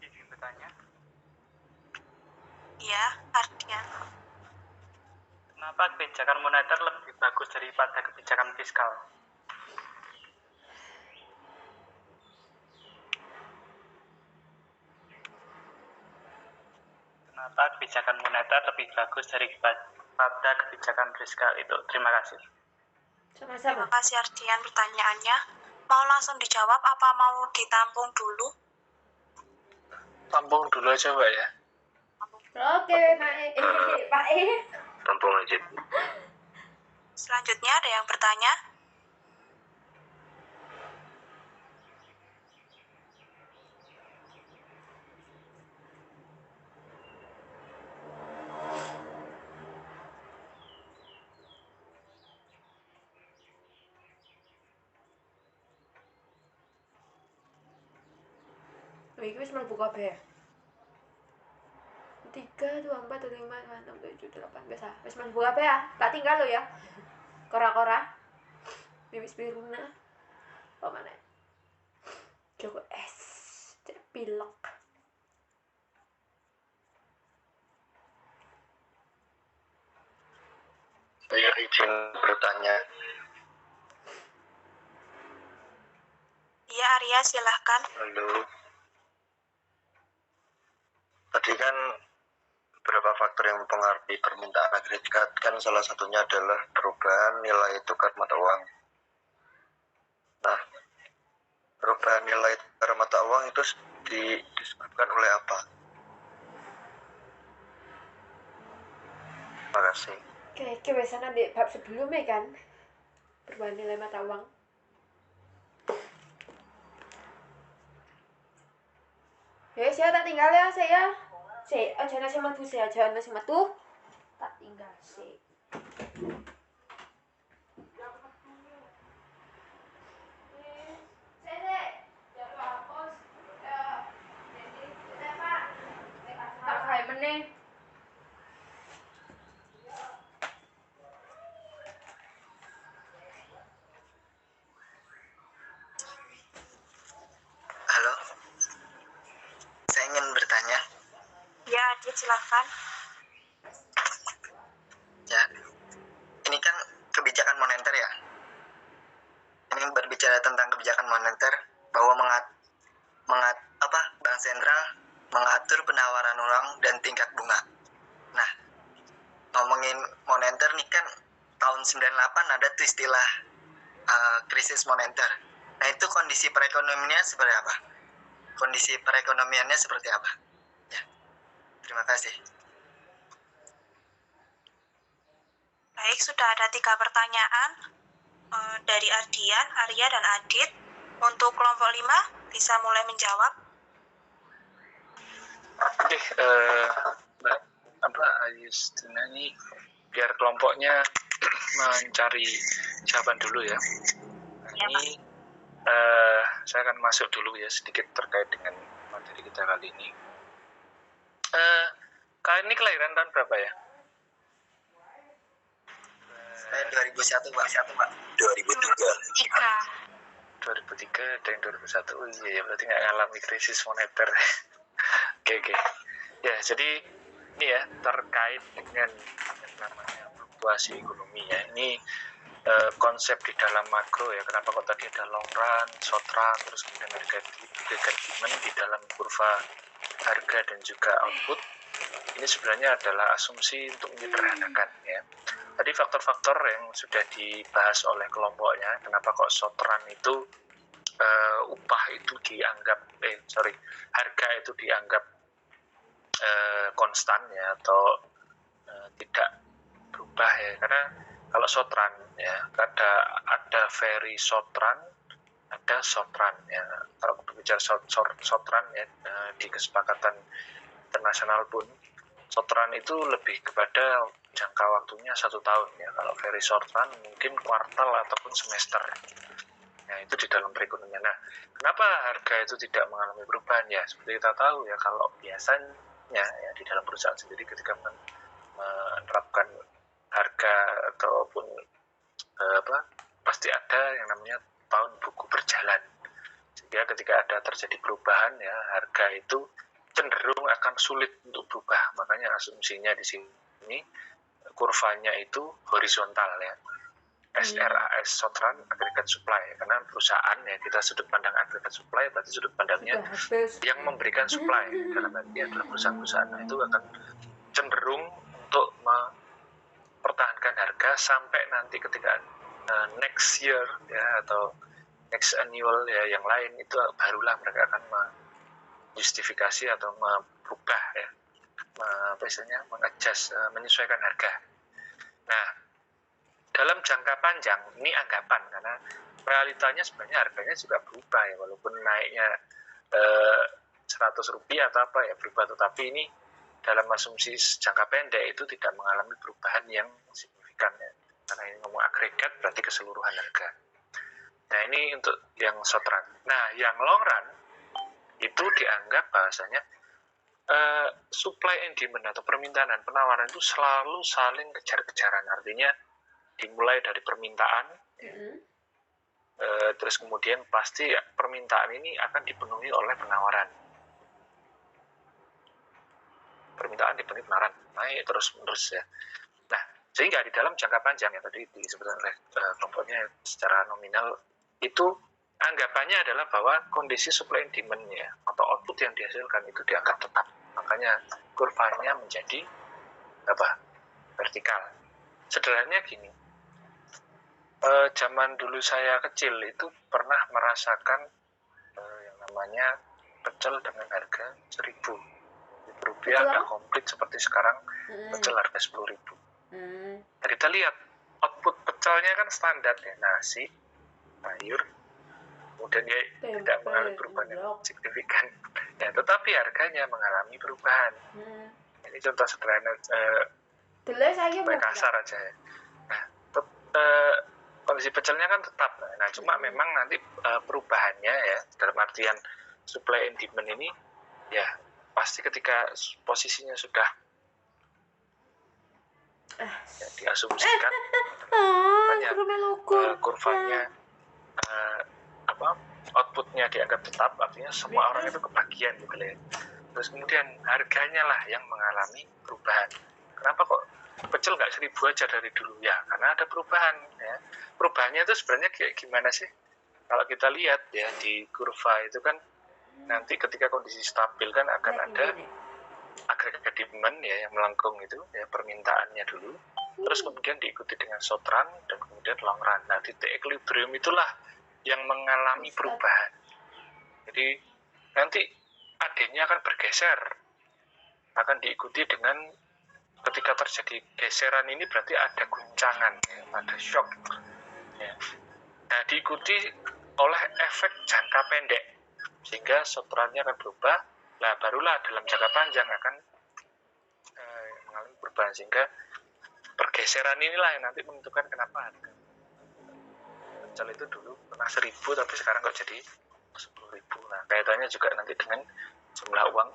Izin bertanya, Ya, Ardian. kenapa kebijakan moneter lebih bagus daripada kebijakan fiskal? Kenapa kebijakan moneter lebih bagus daripada kebijakan fiskal itu? Terima kasih. Sama-sama. Terima kasih Ardian pertanyaannya. Mau langsung dijawab apa mau ditampung dulu? Tampung dulu aja Mbak ya. Oke Mbak E. Pak E. Tampung aja. Selanjutnya ada yang bertanya? Oh, ini wis mlebu kabeh. 3, 2, 4, 5, 6, 7, 8, biasa. Wis mlebu kabeh ya. Tak tinggal lo ya. Kora-kora. Bibis biruna. Apa mana? Joko es. Cek pilek. Saya izin bertanya. Iya Arya, silahkan. Halo. Tadi kan beberapa faktor yang mempengaruhi permintaan agregat kan salah satunya adalah perubahan nilai tukar mata uang. Nah, perubahan nilai tukar mata uang itu disebabkan oleh apa? Terima kasih. Oke, biasanya di bab sebelumnya kan. Perubahan nilai mata uang. Ya, saya tak tinggal ya, saya. Aja nasi matu, saya aja nasi matu. Tak tinggal sih. Tak kayak meneh. Halo. Saya ingin bertanya. Ya Adit, silahkan. Ya, ini kan kebijakan moneter ya. Ini berbicara tentang kebijakan moneter bahwa Bank Sentral mengatur penawaran uang dan tingkat bunga. Nah, ngomongin moneter nih kan tahun 98 ada tuh istilah krisis moneter. Nah, itu kondisi perekonomiannya seperti apa? Kondisi perekonomiannya seperti apa? Ya, terima kasih. Baik, sudah ada 3 pertanyaan dari Ardian, Arya, dan Adit. Untuk kelompok 5, bisa mulai menjawab. Oke, Mbak Ayustina ini biar kelompoknya mencari jawaban dulu ya. Ya, Ini saya akan masuk dulu ya sedikit terkait dengan materi kita kali ini. Kalian ini kelahiran tahun berapa ya? Saya 2001, Pak. 2003. 2003 dan 2001. Oh iya, berarti nggak ngalami krisis moneter. Oke. Ya, jadi ini ya terkait dengan namanya fluktuasi ekonomi ya. Ini konsep di dalam makro ya. Kenapa kok tadi ada long run, short run, terus kemudian ada demand di dalam kurva harga dan juga output. Ini sebenarnya adalah asumsi untuk menyederhanakan ya. Tadi faktor-faktor yang sudah dibahas oleh kelompoknya, kenapa kok short run itu upah itu dianggap harga itu dianggap konstan ya atau tidak berubah ya, karena kalau short run ya ada very short run, ada short run ya. Kalau berbicara short run ya di kesepakatan internasional pun short run itu lebih kepada jangka waktunya 1 tahun ya. Kalau very short run mungkin kuartal ataupun semester. Nah, itu di dalam perekonomian. Nah, kenapa harga itu tidak mengalami perubahan ya? Seperti kita tahu ya, kalau biasanya ya di dalam perusahaan sendiri ketika menerapkan harga ataupun pasti ada yang namanya tahun buku berjalan, sehingga ketika ada terjadi perubahan ya, harga itu cenderung akan sulit untuk berubah. Makanya asumsinya di sini kurvanya itu horizontal ya, SRAS, Sotran Aggregate Supply, karena perusahaan ya, kita sudut pandang aggregate supply berarti sudut pandangnya yang memberikan supply, dalam arti adalah perusahaan-perusahaan itu akan cenderung untuk mempertahankan harga sampai nanti ketika next year ya, atau next annual ya, yang lain itu barulah mereka akan menjustifikasi atau merubah ya, mengadjust, menyesuaikan harga. Nah, dalam jangka panjang ini anggapan, karena realitanya sebenarnya harganya juga berubah ya, walaupun naiknya 100 rupiah atau apa ya berubah, tetapi ini dalam asumsi jangka pendek itu tidak mengalami perubahan yang signifikan ya, karena ini ngomong agregat berarti keseluruhan harga. Nah, ini untuk yang short run. Nah, yang long run itu dianggap bahasanya supply and demand atau permintaan dan penawaran itu selalu saling kejar-kejaran. Artinya dimulai dari permintaan, terus kemudian pasti permintaan ini akan dipenuhi oleh penawaran. Permintaan dipenuhi penawaran, naik terus-menerus ya. Nah, sehingga di dalam jangka panjang yang tadi disebutkan oleh kelompoknya secara nominal itu anggapannya adalah bahwa kondisi supply and demand-nya atau output yang dihasilkan itu dianggap tetap. Makanya kurvanya menjadi vertikal. Sederhananya gini, zaman dulu saya kecil itu pernah merasakan yang namanya pecel dengan harga 1.000 rupiah, nggak komplit seperti sekarang pecel harga 10.000. Jadi kita lihat output pecelnya kan standar ya, nasi, sayur, kemudian dia tidak mengalami perubahan yang signifikan ya, tetapi harganya mengalami perubahan. Ini contoh sederhana, kasar aja ya. Nah, kondisi pecelnya kan tetap, nah cuma memang nanti perubahannya ya, dalam artian supply and demand ini ya pasti ketika posisinya sudah ya, diasumsikan kurvanya outputnya dianggap tetap, artinya semua orang itu kebagian gitu ya. Terus kemudian harganya lah yang mengalami perubahan. Kenapa kok pecel nggak 1.000 aja dari dulu ya? Karena ada perubahan ya. Perubahannya itu sebenarnya kayak gimana sih? Kalau kita lihat ya di kurva itu kan nanti ketika kondisi stabil kan akan ada agregat demand ya yang melengkung itu ya, permintaannya dulu, terus kemudian diikuti dengan short run dan kemudian long run. Nah, titik equilibrium itulah yang mengalami perubahan. Jadi nanti AD-nya akan bergeser, akan diikuti dengan ketika terjadi geseran ini berarti ada guncangan ya, ada shock ya. Nah, diikuti oleh efek jangka pendek sehingga short run-nya akan berubah. Nah, barulah dalam jangka panjang akan mengalami perubahan, sehingga pergeseran inilah yang nanti menentukan kenapa harga pecel itu dulu pernah 1.000 tapi sekarang kok jadi 10.000. Nah, kaitannya juga nanti dengan jumlah uang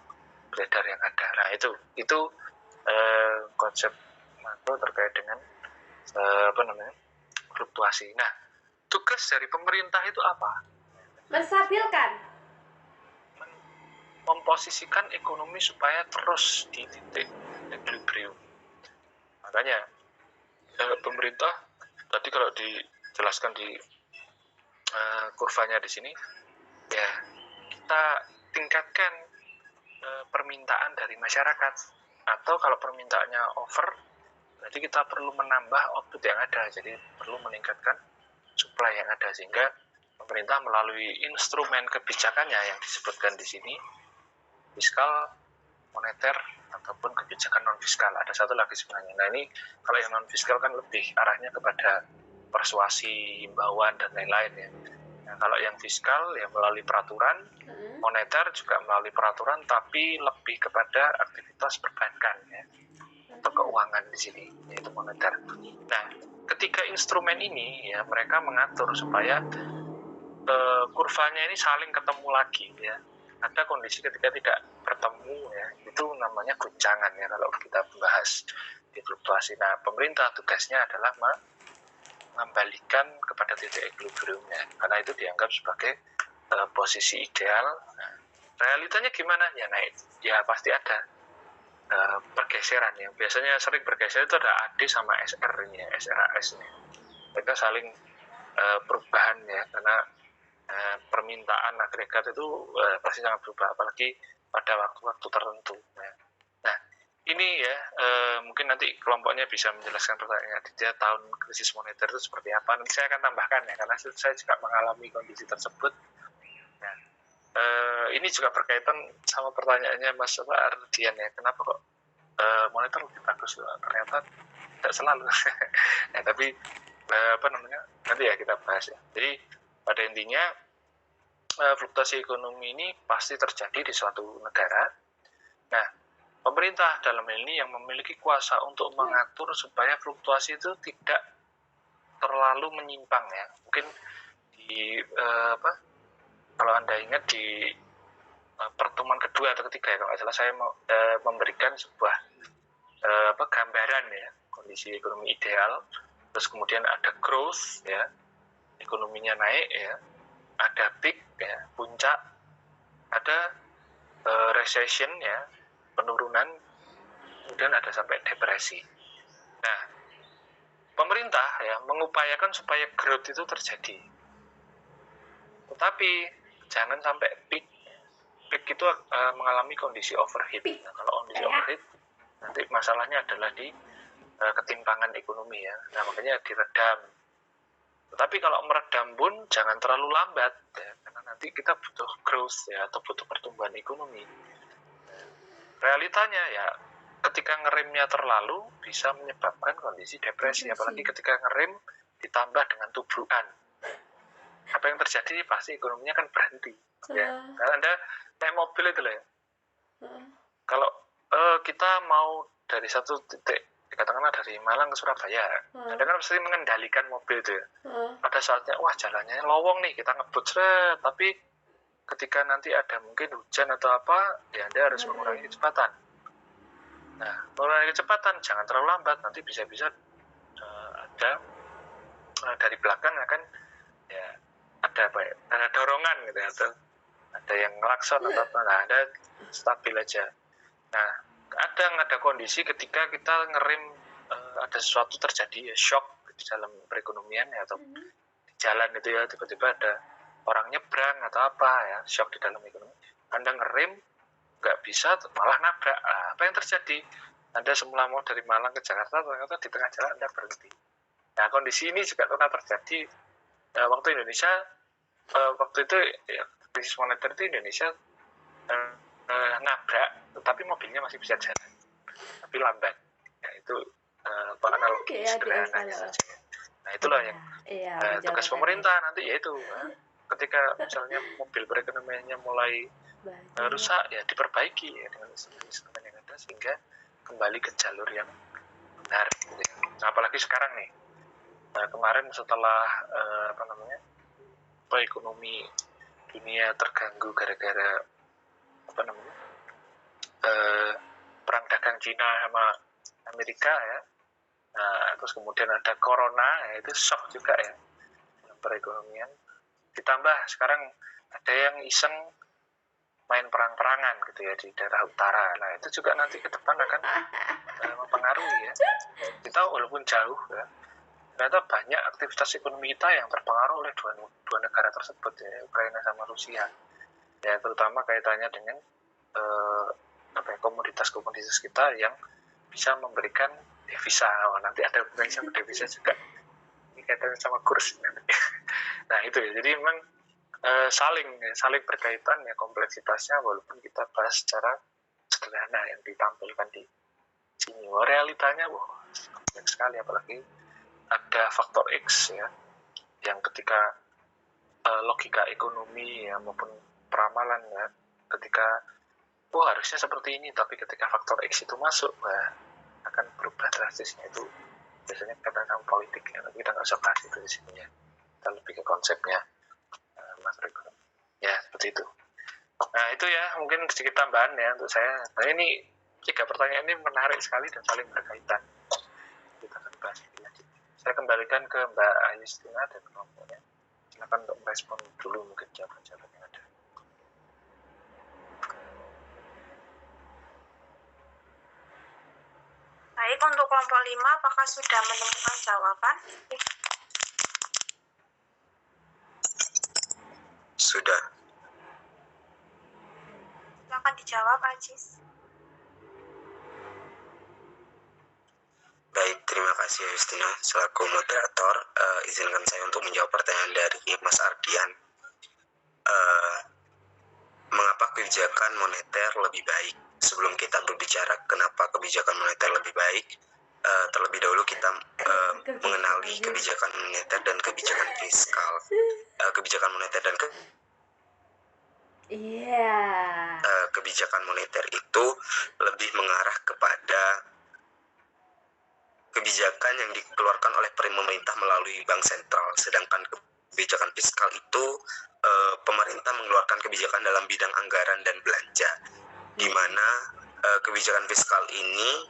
beredar yang ada. Nah, itu konsep makro terkait dengan fluktuasi. Nah, tugas dari pemerintah itu apa? Menstabilkan, memposisikan ekonomi supaya terus di titik equilibrium. Makanya pemerintah tadi kalau dijelaskan di kurvanya di sini ya, kita tingkatkan permintaan dari masyarakat, atau kalau permintaannya over berarti kita perlu menambah output yang ada, jadi perlu meningkatkan supply yang ada, sehingga pemerintah melalui instrumen kebijakannya yang disebutkan di sini, fiskal, moneter, ataupun kebijakan non-fiskal. Ada satu lagi sebenarnya. Nah, ini kalau yang non-fiskal kan lebih arahnya kepada persuasi, himbauan, dan lain-lain ya. Nah, kalau yang fiskal ya melalui peraturan, moneter juga melalui peraturan, tapi lebih kepada aktivitas perbankan ya, atau keuangan di sini, yaitu moneter. Nah, ketika instrumen ini ya mereka mengatur supaya kurvanya ini saling ketemu lagi ya. Ada kondisi ketika tidak bertemu ya, itu namanya guncangan ya kalau kita bahas di fluktuasi. Nah, pemerintah tugasnya adalah mengembalikan kepada titik equilibriumnya, karena itu dianggap sebagai posisi ideal. Nah, realitanya gimana? Ya naik, ya pasti ada pergeseran. Yang biasanya sering bergeser itu ada AD sama SR-nya, SRAS-nya. Mereka saling perubahan ya, karena permintaan agregat itu pasti sangat berubah, apalagi pada waktu-waktu tertentu. Nah, ini ya mungkin nanti kelompoknya bisa menjelaskan pertanyaan Aditya, tahun krisis moneter itu seperti apa. Nanti saya akan tambahkan ya, karena saya juga mengalami kondisi tersebut. Nah, ini juga berkaitan sama pertanyaannya Mas Ardian ya, kenapa kok moneter lebih bagus? Ternyata tidak selalu. Nah, tapi nanti ya kita bahas ya. Jadi pada intinya fluktuasi ekonomi ini pasti terjadi di suatu negara. Nah, pemerintah dalam hal ini yang memiliki kuasa untuk mengatur supaya fluktuasi itu tidak terlalu menyimpang ya. Mungkin di kalau Anda ingat di pertemuan kedua atau ketiga ya, kalau nggak salah saya memberikan sebuah gambaran ya, kondisi ekonomi ideal, terus kemudian ada growth ya, ekonominya naik ya, ada peak ya, puncak, ada recession ya, penurunan, kemudian ada sampai depresi. Nah, pemerintah ya mengupayakan supaya growth itu terjadi, tetapi jangan sampai peak itu mengalami kondisi overheat. Nah, kalau kondisi overheat nanti masalahnya adalah di ketimpangan ekonomi ya. Nah, makanya diredam. Tetapi kalau meredam pun jangan terlalu lambat ya, karena nanti kita butuh growth ya, atau butuh pertumbuhan ekonomi. Realitanya ya, ketika ngeremnya terlalu bisa menyebabkan kondisi depresi, apalagi ketika ngerem ditambah dengan tubrukan. Apa yang terjadi? Pasti ekonominya kan berhenti. Ya, karena Anda naik mobil itu loh ya. Kalau kita mau dari satu titik, katakanlah dari Malang ke Surabaya, Anda kan mesti mengendalikan mobil itu ya. Pada saatnya, wah jalannya lowong nih, kita ngebut tapi ketika nanti ada mungkin hujan atau apa, ya Anda harus mengurangi kecepatan. Nah, mengurangi kecepatan, jangan terlalu lambat, nanti bisa-bisa ada dari belakang akan ya ada dorongan gitu ya, atau ada yang ngelakson atau apa, nah Anda stabil aja. Nah, ada kondisi ketika kita ngerem ada sesuatu terjadi ya, shock di dalam perekonomian ya, atau di jalan itu ya, tiba-tiba ada orang nyebrang atau apa ya, shock di dalam ekonomi. Anda ngerem nggak bisa, malah nabrak. Nah, apa yang terjadi? Anda semula mau dari Malang ke Jakarta, ternyata di tengah jalan Anda berhenti. Nah, kondisi ini juga pernah terjadi waktu Indonesia waktu itu ya, krisis moneter itu Indonesia nabrak, tetapi mobilnya masih bisa jalan, tapi lambat. Ya, itu analogi sederhananya saja. Nah, itulah yang tugas pemerintah nanti, yaitu ketika misalnya mobil perekonomiannya mulai rusak, ya diperbaiki ya dengan instrumen yang ada sehingga kembali ke jalur yang benar. Gitu ya. Nah, apalagi sekarang nih, kemarin setelah ekonomi dunia terganggu gara-gara perang dagang Cina sama Amerika ya. Nah, terus kemudian ada corona, ya, itu shock juga ya dalam perekonomian. Ditambah sekarang ada yang iseng main perang-perangan gitu ya di daerah utara. Nah, itu juga nanti ke depan akan mempengaruhi ya. Kita walaupun jauh ya, ternyata banyak aktivitas ekonomi kita yang terpengaruh oleh dua negara tersebut ya, Ukraina sama Rusia. Ya, terutama kaitannya dengan komoditas-komoditas kita yang bisa memberikan devisa. Nanti ada hubungannya sama devisa juga. Ini kaitannya sama kurs. Nah, itu ya. Jadi memang saling berkaitan ya kompleksitasnya, walaupun kita bahas secara sederhana yang ditampilkan di sini. Realitanya kompleks sekali, apalagi ada faktor X ya, yang ketika logika ekonomi ya maupun peramalan ya, ketika harusnya seperti ini, tapi ketika faktor X itu masuk, akan berubah drastisnya. Itu biasanya kaitan sama politik ya, tapi kita nggak usah bahas itu di sini ya. Kita lebih ke konsepnya makroekonomi. Ya, seperti itu. Nah, itu ya mungkin sedikit tambahan ya untuk saya. Nah, ini 3 pertanyaan ini menarik sekali dan saling berkaitan. dibahas lebih lanjut. Saya kembalikan ke Mbak Ayustina dan kelompoknya. Silakan untuk merespon dulu mungkin jawaban-jawaban yang ada. Baik, untuk kelompok 5, apakah sudah menemukan jawaban? Sudah. Silakan dijawab, Ajis. Baik, terima kasih Justina selaku moderator. Izinkan saya untuk menjawab pertanyaan dari Mas Ardian. Mengapa kebijakan moneter lebih baik? Sebelum kita berbicara kenapa kebijakan moneter lebih baik, terlebih dahulu kita mengenali kebijakan moneter dan kebijakan fiskal. Kebijakan moneter dan kebijakan moneter itu lebih mengarah kepada kebijakan yang dikeluarkan oleh pemerintah melalui bank sentral, sedangkan kebijakan fiskal itu pemerintah mengeluarkan kebijakan dalam bidang anggaran dan belanja, di mana kebijakan fiskal ini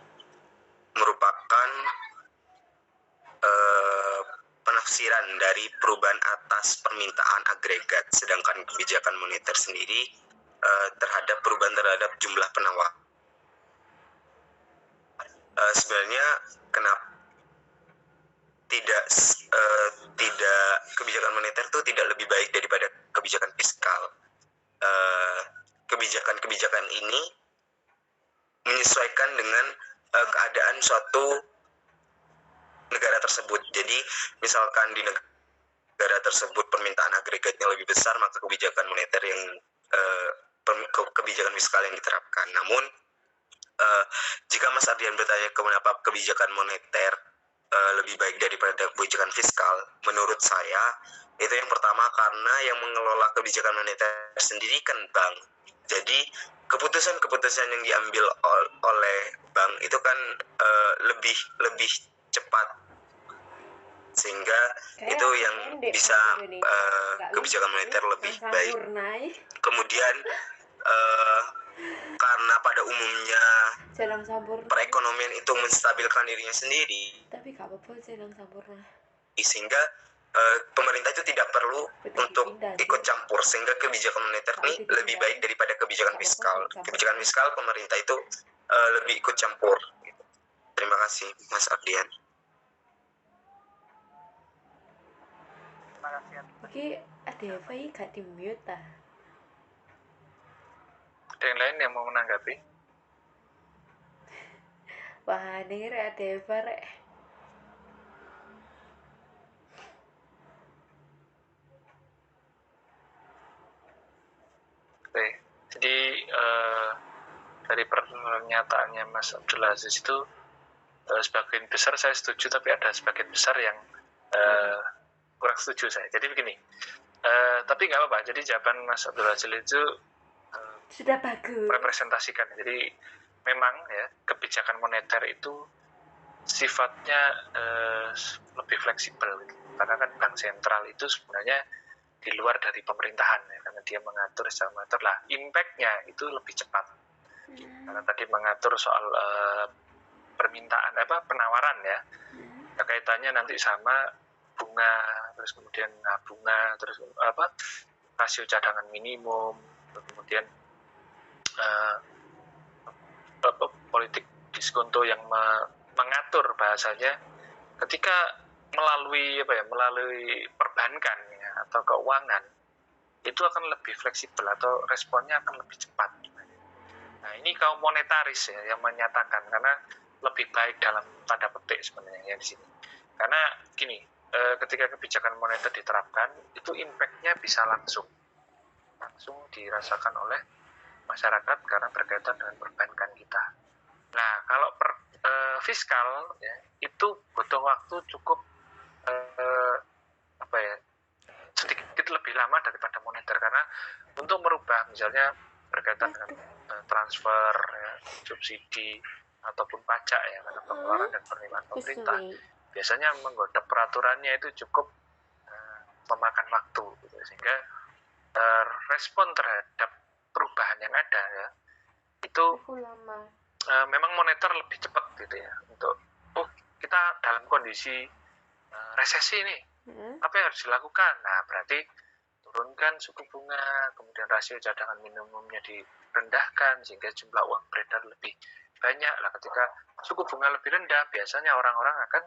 merupakan penafsiran dari perubahan atas permintaan agregat, sedangkan kebijakan moneter sendiri terhadap perubahan terhadap jumlah penawar. Sebenarnya kenapa tidak kebijakan moneter itu tidak lebih baik daripada kebijakan fiskal? Kebijakan-kebijakan ini menyesuaikan dengan keadaan suatu negara tersebut. Jadi misalkan di negara tersebut permintaan agregatnya lebih besar, maka kebijakan moneter yang kebijakan fiskal yang diterapkan. Namun jika Mas Ardian bertanya kenapa kebijakan moneter lebih baik daripada kebijakan fiskal, menurut saya itu yang pertama karena yang mengelola kebijakan moneter sendiri kan bank. Jadi keputusan-keputusan yang diambil oleh bank itu kan lebih cepat, sehingga itu yang bisa kebijakan moneter lebih baik. Kemudian karena pada umumnya perekonomian itu menstabilkan dirinya sendiri, sehingga pemerintah itu tidak perlu untuk ikut campur, sehingga kebijakan moneter ini lebih baik daripada kebijakan fiskal. Kebijakan fiskal pemerintah itu lebih ikut campur. Terima kasih Mas Ardian. Oke, ada Eva gak di mute ah? Ada yang lain yang mau menanggapi? Wah, ini ada Eva rek. Oke, jadi dari pernyataannya Mas Abdul Aziz itu sebagian besar saya setuju, tapi ada sebagian besar yang kurang setuju saya. Jadi begini, tapi nggak apa-apa. Jadi jawaban Mas Abdul Aziz itu sudah bagus. Representasikan. Jadi memang ya kebijakan moneter itu sifatnya lebih fleksibel, gitu. Karena kan bank sentral itu sebenarnya di luar dari pemerintahan ya, karena dia mengatur secara mengatur lah, impact-nya itu lebih cepat. Karena tadi mengatur soal permintaan penawaran ya, kaitannya nanti sama bunga, terus kemudian bunga, terus rasio cadangan minimum, kemudian politik diskonto yang mengatur bahasanya ketika melalui perbankan ya, atau keuangan itu akan lebih fleksibel atau responnya akan lebih cepat. Nah ini kaum monetaris ya yang menyatakan, karena lebih baik dalam tanda petik sebenarnya di sini. Karena gini, ketika kebijakan moneter diterapkan itu impact-nya bisa langsung dirasakan oleh masyarakat karena berkaitan dengan perbankan kita. Nah kalau fiskal ya, itu butuh waktu cukup sedikit lebih lama daripada moneter, karena untuk merubah misalnya berkaitan dengan transfer ya, subsidi ataupun pajak ya, karena pengeluaran dan penerimaan pemerintah biasanya menggodok peraturannya itu cukup memakan waktu gitu. Sehingga respon terhadap perubahan yang ada ya itu memang moneter lebih cepat gitu ya, untuk kita dalam kondisi resesi nih, apa yang harus dilakukan? Nah, berarti turunkan suku bunga, kemudian rasio cadangan minimumnya direndahkan sehingga jumlah uang beredar lebih banyak. Lah, ketika suku bunga lebih rendah, biasanya orang-orang akan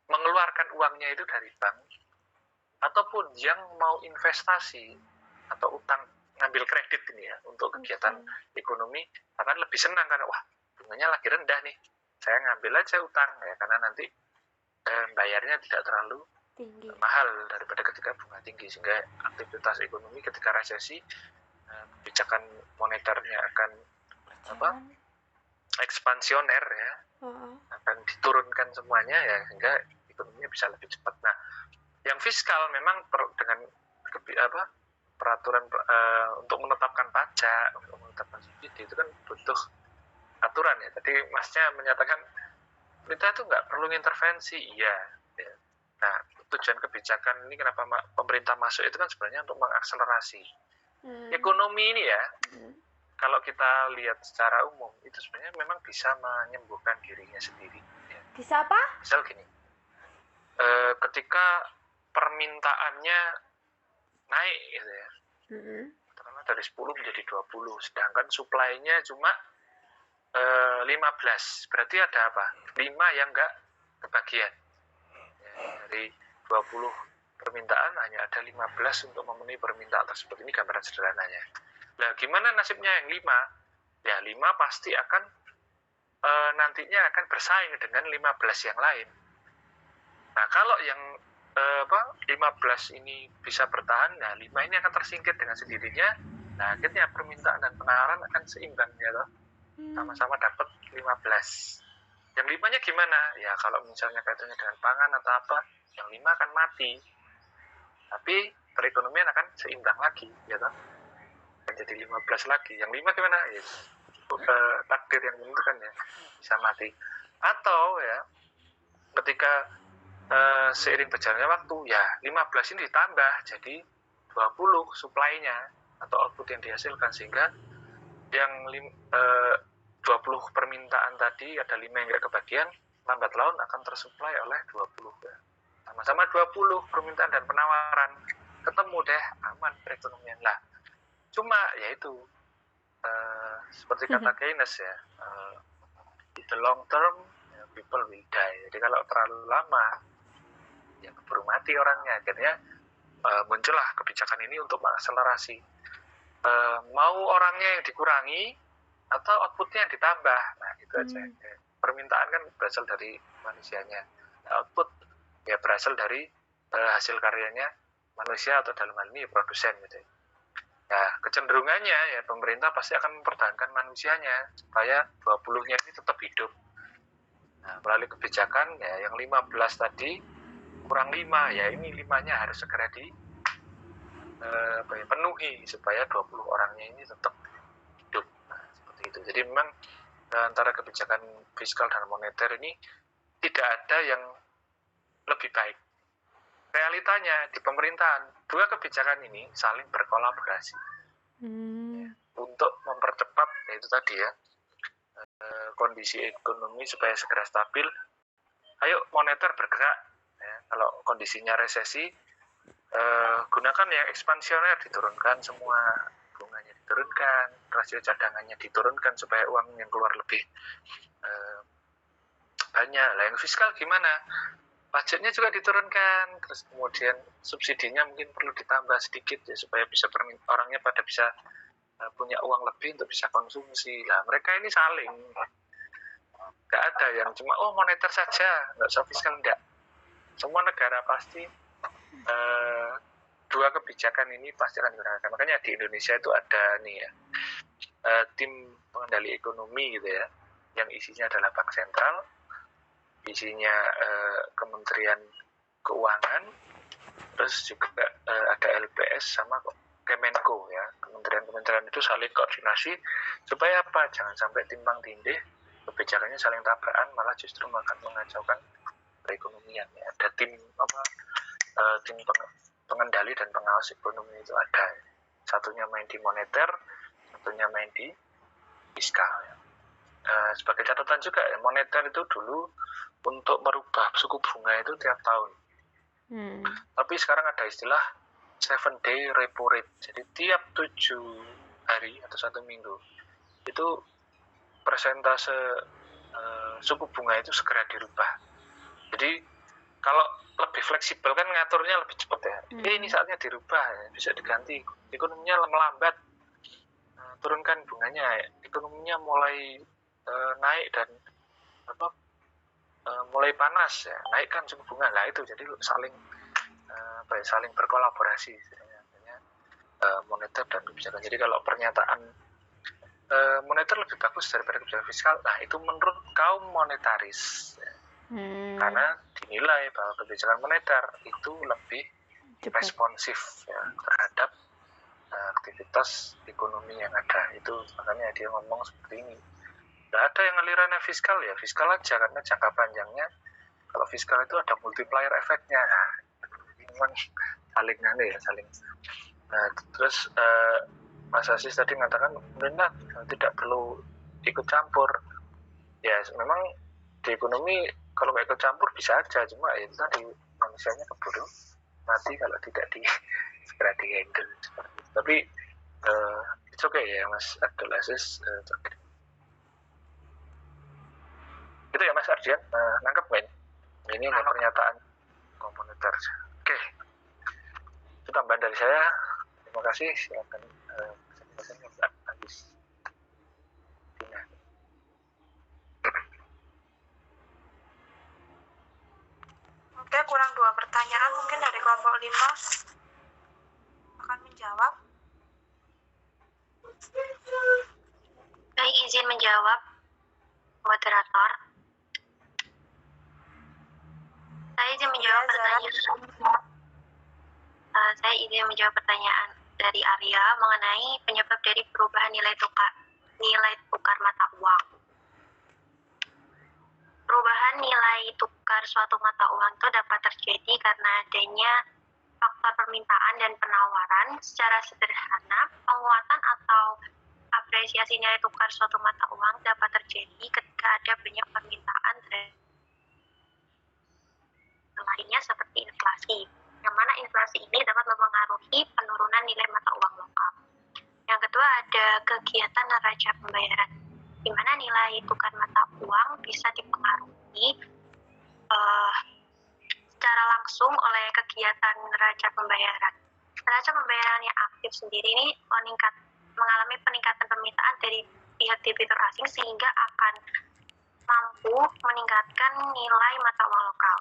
mengeluarkan uangnya itu dari bank, ataupun yang mau investasi atau utang ngambil kredit ini ya untuk kegiatan ekonomi akan lebih senang karena wah bunganya lagi rendah nih, saya ngambil aja utang ya, karena nanti bayarnya tidak terlalu tinggi, mahal daripada ketika bunga tinggi, sehingga aktivitas ekonomi ketika resesi kebijakan moneternya akan ekspansioner ya, akan diturunkan semuanya ya, sehingga ekonominya bisa lebih cepat. Nah, yang fiskal memang dengan peraturan untuk menetapkan pajak, untuk menetapkan subsidi itu kan butuh aturan ya. Tadi Masnya menyatakan pemerintah itu nggak perlu intervensi, iya. Ya. Nah, tujuan kebijakan ini kenapa pemerintah masuk itu kan sebenarnya untuk mengakselerasi ekonomi ini ya. Kalau kita lihat secara umum itu sebenarnya memang bisa menyembuhkan dirinya sendiri. Ya. Bisa apa? Misal gini, ketika permintaannya naik gitu ya, karena dari 10 menjadi 20, sedangkan supply-nya cuma 15, berarti ada apa? 5 yang nggak kebagian. Ya, dari 20 permintaan hanya ada 15 untuk memenuhi permintaan tersebut. Ini gambaran sederhananya. Nah, gimana nasibnya yang 5? Ya, 5 pasti akan nantinya akan bersaing dengan 15 yang lain. Nah, kalau yang 15 ini bisa bertahan, nah 5 ini akan tersingkir dengan sendirinya. Nah, akhirnya permintaan dan penawaran akan seimbang ya toh. Sama-sama dapat 15. Yang 5-nya gimana? Ya, kalau misalnya kaitannya dengan pangan atau apa, yang 5 akan mati. Tapi perekonomian akan seimbang lagi, ya toh. Jadi 15 lagi. Yang 5 gimana? Ya, takdir yang menentukan ya, bisa mati. Atau ya, ketika seiring berjalannya waktu, ya 15 ini ditambah jadi 20 supply-nya atau output yang dihasilkan, sehingga yang 20 permintaan tadi ada 5 yang nggak kebagian, lambat laun akan tersuplai oleh 20 ya. Sama-sama 20 permintaan dan penawaran, ketemu deh, aman perekonomian lah. Cuma yaitu seperti kata Keynes ya, in the long term people will die. Jadi kalau terlalu lama ya keburu mati orangnya. Akhirnya muncullah kebijakan ini untuk mengakselerasi, mau orangnya yang dikurangi atau outputnya yang ditambah. Nah, itu aja. Permintaan kan berasal dari manusianya, output ya berasal dari hasil karyanya manusia, atau dalam hal ini produsen gitu. Nah, kecenderungannya ya pemerintah pasti akan mempertahankan manusianya supaya 20-nya ini tetap hidup. Nah, melalui kebijakan ya yang 15 tadi kurang 5, ya ini 5-nya harus segera penuhi supaya 20 orangnya ini tetap hidup. Nah, seperti itu. Jadi memang antara kebijakan fiskal dan moneter ini tidak ada yang lebih baik. Realitanya di pemerintahan, dua kebijakan ini saling berkolaborasi untuk mempercepat yaitu tadi ya kondisi ekonomi supaya segera stabil. Ayo moneter bergerak ya. Kalau kondisinya resesi, gunakan yang ekspansioner, diturunkan semua bunganya, diturunkan rasio cadangannya, diturunkan supaya uang yang keluar lebih banyak. Lah yang fiskal gimana? Pajaknya juga diturunkan, terus kemudian subsidinya mungkin perlu ditambah sedikit ya supaya bisa orangnya pada bisa punya uang lebih untuk bisa konsumsi. Lah mereka ini saling, nggak ada yang cuma moneter saja, nggak usah fiskal, enggak. Semua negara pasti dua kebijakan ini pasti akan digunakan. Makanya di Indonesia itu ada nih ya tim pengendali ekonomi gitu ya, yang isinya adalah Bank Sentral, isinya Kementerian Keuangan, terus juga ada LPS sama Kemenko ya. Kementerian-kementerian itu saling koordinasi supaya apa? Jangan sampai timpang tindih, kebijakannya saling tabrakan, malah justru akan mengacaukan perekonomian ya. Ada tim tim pengendali dan pengawas ekonomi itu ada. Satunya main di moneter, satunya main di fiskal ya. sebagai catatan juga ya, moneter itu dulu untuk merubah suku bunga itu tiap tahun. Tapi sekarang ada istilah 7-day repo rate. Jadi tiap 7 hari atau 1 minggu itu persentase suku bunga itu segera dirubah. Jadi kalau lebih fleksibel kan ngaturnya lebih cepat ya. Ini saatnya dirubah, ya. Bisa diganti. Ekonominya melambat, turunkan bunganya. Ekonominya mulai naik dan mulai panas ya, naikkan suku bunga. Nah itu jadi saling saling berkolaborasi moneter dan kebijakan. Jadi kalau pernyataan moneter lebih bagus daripada kebijakan fiskal, nah itu menurut kaum monetaris ya. Karena dinilai bahwa kebijakan moneter itu lebih responsif ya, terhadap aktivitas ekonomi yang ada. Itu makanya dia ngomong seperti ini. Nggak ada yang alirannya fiskal ya, fiskal aja, karena jangka panjangnya kalau fiskal itu ada multiplier efeknya. Nah, memang saling terus Mas Aziz tadi mengatakan pemerintah tidak perlu ikut campur. Ya memang di ekonomi kalau nggak ikut campur bisa aja, cuma ya itu tadi manusianya keburu mati kalau tidak segera di handle seperti itu. Tapi it's okay ya Mas Abdul Aziz. Itu ya Mas Ardian, nangkep nggak ini pernyataan komunitar. Oke, itu tambahan dari saya. Terima kasih. Silakan Mbak Agis. Oke, kurang 2 pertanyaan mungkin dari kelompok 5 akan menjawab. Baik, izin menjawab, moderator. Saya izin menjawab pertanyaan dari Arya mengenai penyebab dari perubahan nilai tukar mata uang. Perubahan nilai tukar suatu mata uang itu dapat terjadi karena adanya faktor permintaan dan penawaran. Secara sederhana, penguatan atau apresiasi nilai tukar suatu mata uang dapat terjadi ketika ada banyak permintaan lainnya seperti inflasi, yang mana inflasi ini dapat mempengaruhi penurunan nilai mata uang lokal. Yang kedua ada kegiatan neraca pembayaran, di mana nilai tukar mata uang bisa dipengaruhi secara langsung oleh kegiatan neraca pembayaran. Neraca pembayaran yang aktif sendiri ini mengalami peningkatan permintaan dari pihak debitur asing sehingga akan mampu meningkatkan nilai mata uang lokal.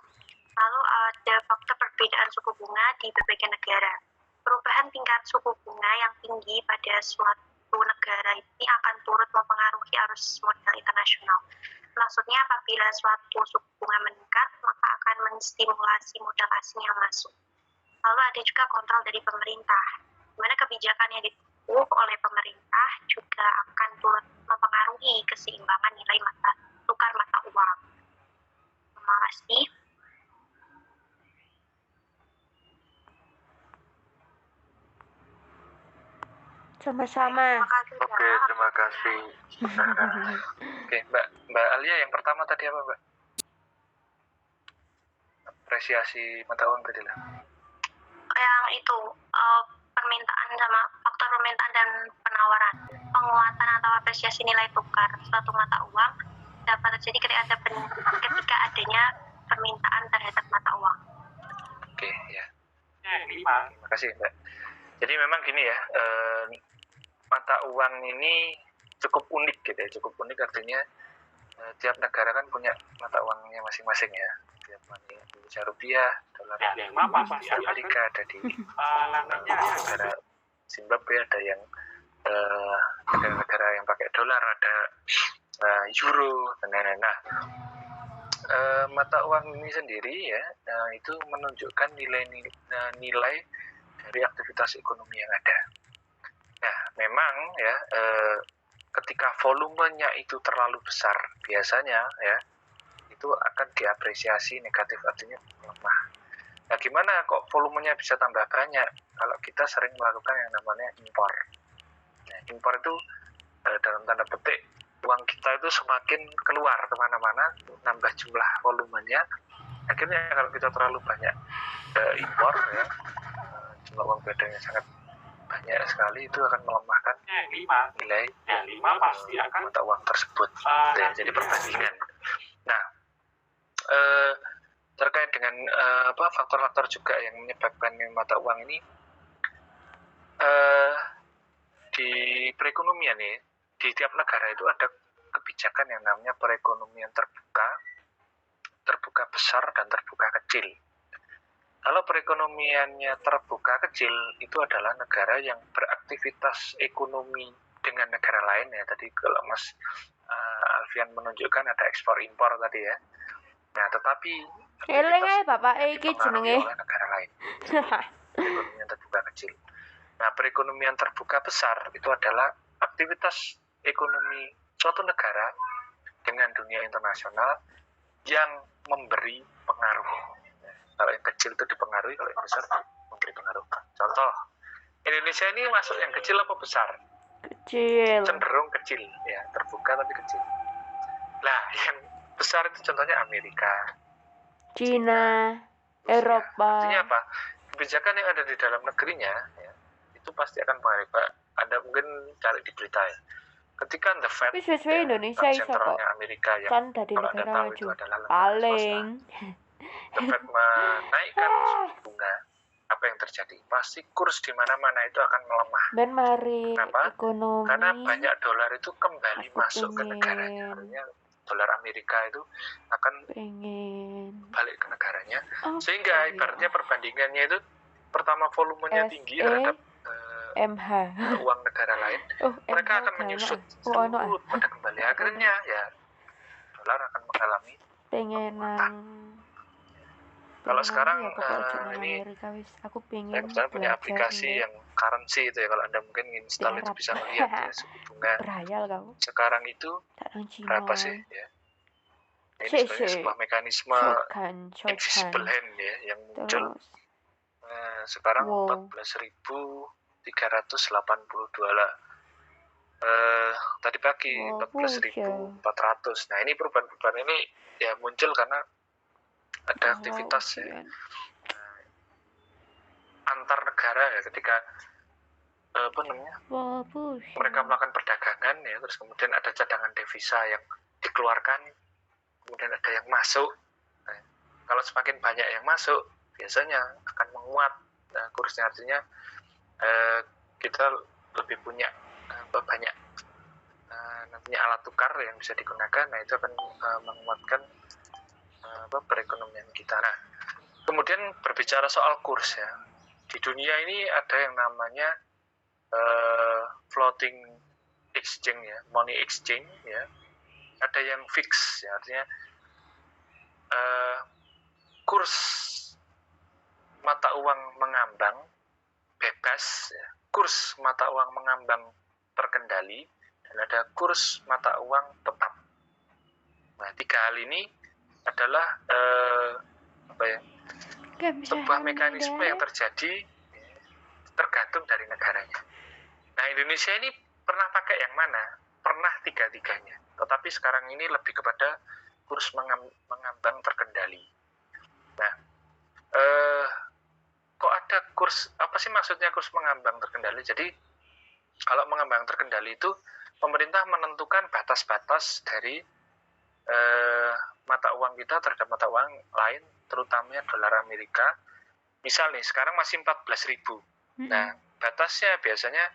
Lalu ada faktor perbedaan suku bunga di berbagai negara. Perubahan tingkat suku bunga yang tinggi pada suatu negara ini akan turut mempengaruhi arus modal internasional. Maksudnya apabila suatu suku bunga meningkat, maka akan menstimulasi modal asing yang masuk. Lalu ada juga kontrol dari pemerintah, di mana kebijakan yang ditempuh oleh pemerintah juga akan turut mempengaruhi keseimbangan nilai tukar mata uang. Terima kasih. Sama-sama. Oke, terima kasih. Oke, Mbak Alia yang pertama tadi apa, Mbak? Apresiasi mata uang tadi lah. Yang itu permintaan sama faktor permintaan dan penawaran. Penguatan atau apresiasi nilai tukar suatu mata uang dapat terjadi ketika adanya permintaan terhadap mata uang. Oke, ya. Terima kasih, Mbak. Jadi memang gini ya, mata uang ini cukup unik gitu ya. Cukup unik artinya tiap negara kan punya mata uangnya masing-masing ya. Tiap Indonesia rupiah, dolar Amerika ada di negara Zimbabwe, ada yang negara yang pakai dolar, ada euro, dan lain-lain. Nah, mata uang ini sendiri ya, itu menunjukkan nilai dari aktivitas ekonomi yang ada. Nah, memang ya ketika volumenya itu terlalu besar, biasanya ya itu akan diapresiasi negatif, artinya melemah. Nah, gimana kok volumenya bisa tambah banyak kalau kita sering melakukan yang namanya impor? Nah, impor itu dalam tanda petik uang kita itu semakin keluar kemana-mana, nambah jumlah volumenya. Akhirnya kalau kita terlalu banyak impor ya, jumlah uang beredarnya sangat banyak sekali, itu akan melemahkan nilai mata uang tersebut. Ya, jadi perbandingan. Nah, terkait dengan faktor-faktor juga yang menyebabkan mata uang ini, di perekonomian nih, di tiap negara itu ada kebijakan yang namanya perekonomian terbuka besar dan terbuka kecil. Kalau perekonomiannya terbuka kecil, itu adalah negara yang beraktivitas ekonomi dengan negara lain ya. Tadi kalau Mas Alfian menunjukkan ada ekspor impor tadi ya. Nah, tetapi Eling ae Bapak iki dipengaruhi jenenge. oleh negara lain. Perekonomian terbuka kecil. Nah, perekonomian terbuka besar itu adalah aktivitas ekonomi suatu negara dengan dunia internasional yang memberi pengaruh. Kalau yang kecil itu dipengaruhi, kalau yang besar memberi pengaruh. Contoh, Indonesia ini masuk yang kecil apa besar? Kecil. Cenderung kecil, ya, terbuka tapi kecil. Nah, yang besar itu contohnya Amerika, Cina, Eropa. Artinya apa? Kebijakan yang ada di dalam negerinya, ya, itu pasti akan mengaruhi. Pak, Anda mungkin cari di berita ya. Ketika The Fed, Tapi sesuai Indonesia bank iso kok. sentralnya Amerika yang Kan dari kalau Anda negara tahu maju. itu adalah lembaga Paling. swasta, The Fed menaikkan suku bunga, apa yang terjadi? Pasti kurs di mana-mana itu akan melemah. Ben mari Kenapa? ekonomi. Karena banyak dolar itu kembali Aku masuk ke negaranya. pengen. Artinya dolar Amerika itu akan Pengen. balik ke negaranya. Oh, Sehingga iya. ibaratnya perbandingannya itu pertama volumenya tinggi terhadap MH. uang negara lain. Oh, Mereka MH akan gak menyusut ono. pada kembali. Akhirnya ya dolar akan mengalami. Pengenan. Kalau sekarang ini Amerika wis, aku saya pengen kebetulan punya aplikasi yang currency itu ya, kalau Anda mungkin install itu bisa melihat ya suku bunga berhayal kamu. sekarang itu berapa sih ya. Ini sebenarnya sebuah mekanisme invisible hand ya yang muncul. Sekarang 14.382 lah. Tadi pagi 14.400. Nah, ini perubahan-perubahan ini ya muncul karena ada aktivitas ya, antar negara ya, ketika mereka melakukan perdagangan ya, terus kemudian ada cadangan devisa yang dikeluarkan, kemudian ada yang masuk. Nah, kalau semakin banyak yang masuk, biasanya akan menguat kursnya. Artinya kita lebih punya banyak nantinya alat tukar yang bisa digunakan. Nah, itu akan menguatkan perekonomian kita. Nah, kemudian berbicara soal kurs ya, di dunia ini ada yang namanya floating exchange ya, money exchange ya, ada yang fix ya, artinya kurs mata uang mengambang bebas ya, kurs mata uang mengambang terkendali, dan ada kurs mata uang tetap. Nah, tiga hal ini adalah sebuah mekanisme yang terjadi tergantung dari negaranya. Nah, Indonesia ini pernah pakai yang mana? Pernah tiga-tiganya. Tetapi sekarang ini lebih kepada kurs mengambang terkendali. Nah, kok ada kurs, apa sih maksudnya kurs mengambang terkendali? Jadi, kalau mengambang terkendali itu pemerintah menentukan batas-batas dari mata uang kita terhadap mata uang lain, terutamanya dolar Amerika. Misal nih, sekarang masih 14.000. Nah, batasnya biasanya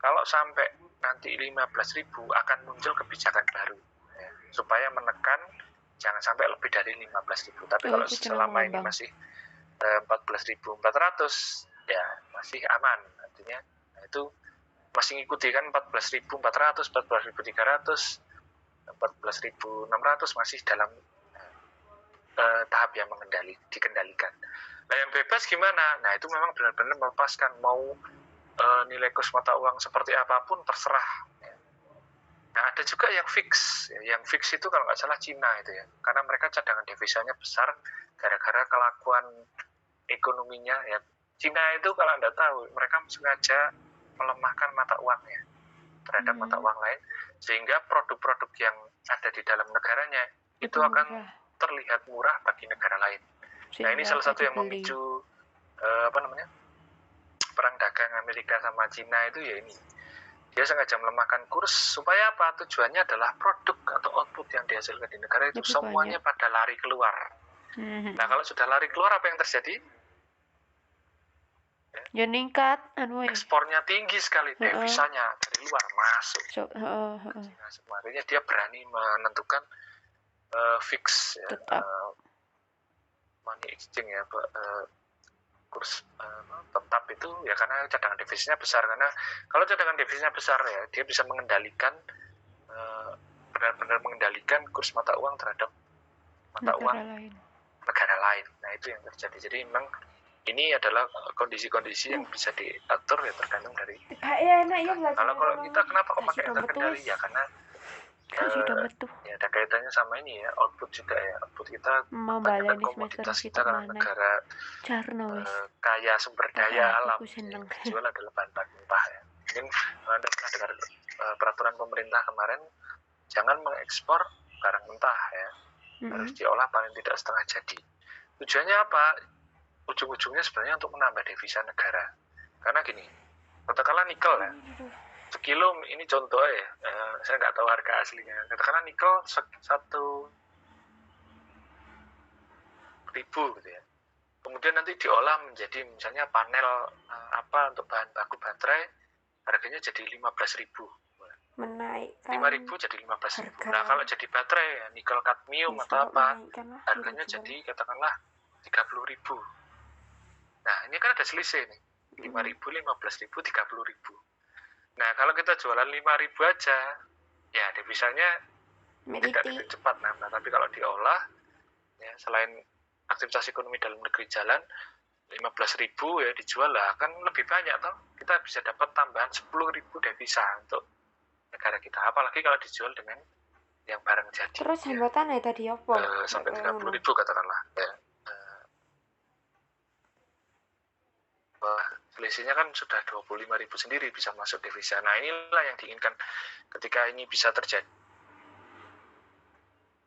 kalau sampai nanti 15.000 akan muncul kebijakan baru ya, supaya menekan jangan sampai lebih dari 15.000. Tapi kalau selama ini masih 14.400 ya masih aman. Artinya itu masih ngikuti kan 14.400, 14.300, 14.600 masih dalam tahap yang dikendalikan. Nah, yang bebas gimana? Nah, itu memang benar-benar melepaskan, mau nilai kurs mata uang seperti apapun terserah. Ya. Nah, ada juga yang fix. Ya, yang fix itu kalau nggak salah Cina itu ya, karena mereka cadangan devisanya besar gara-gara kelakuan ekonominya ya. Cina itu kalau Anda tahu, mereka sengaja melemahkan mata uangnya terhadap mata uang lain sehingga produk-produk yang ada di dalam negaranya itu Lebih akan murah. terlihat murah bagi negara lain. Nah, ini Sehingga salah satu yang dibeli. memicu perang dagang Amerika sama Cina itu ya ini. Dia sengaja melemahkan kurs supaya apa? Tujuannya adalah produk atau output yang dihasilkan di negara itu Lebih semuanya pada lari keluar. Nah, kalau sudah lari keluar apa yang terjadi? Ya ningkat Ekspornya tinggi sekali, devisanya dari luar masuk. Makanya dia berani menentukan fix ya, money exchange ya, kurs tetap itu ya karena cadangan devisanya besar. Karena kalau cadangan devisanya besar ya dia bisa mengendalikan benar-benar mengendalikan kurs mata uang terhadap mata uang negara lain. Nah, itu yang terjadi. Jadi memang ini adalah kondisi-kondisi yang bisa diatur ya tergantung dari kalau kita kenapa kok pakai terkendali ya karena ya ada kaitannya sama ini ya output juga ya, output kita kebanyakan komoditas kita karena negara kaya sumber daya alam yang dijual adalah bahan-bahan mentah ya. Mungkin Anda pernah dengar peraturan pemerintah kemarin jangan mengekspor barang mentah ya, harus diolah paling tidak setengah jadi. Tujuannya apa? Ujung-ujungnya sebenarnya untuk menambah devisa negara. Karena gini, katakanlah nikel ya, sekilo ini contoh ya, saya nggak tahu harga aslinya. Katakanlah nikel 1.000 gitu ya. Kemudian nanti diolah menjadi misalnya panel apa untuk bahan baku baterai, harganya jadi 15.000. Menaikkan 5.000 jadi 15.000. Nah, kalau jadi baterai ya, nikel kadmium atau apa, harganya jadi katakanlah 30.000. Nah, ini kan ada selisih nih. 5.000, 15.000, 30.000. Nah, kalau kita jualan 5.000 aja, ya devisanya tidak dengan cepat. Nah, tapi kalau diolah, ya selain aktivitas ekonomi dalam negeri jalan, 15.000 ya dijual lah, kan lebih banyak toh. Kita bisa dapat tambahan 10.000 devisa untuk negara kita. Apalagi kalau dijual dengan yang barang jadi. Terus hambatannya tadi apa? Sampai 30.000 katakanlah. Ya. Selisihnya kan sudah 25.000 sendiri bisa masuk devisa. Nah, inilah yang diinginkan ketika ini bisa terjadi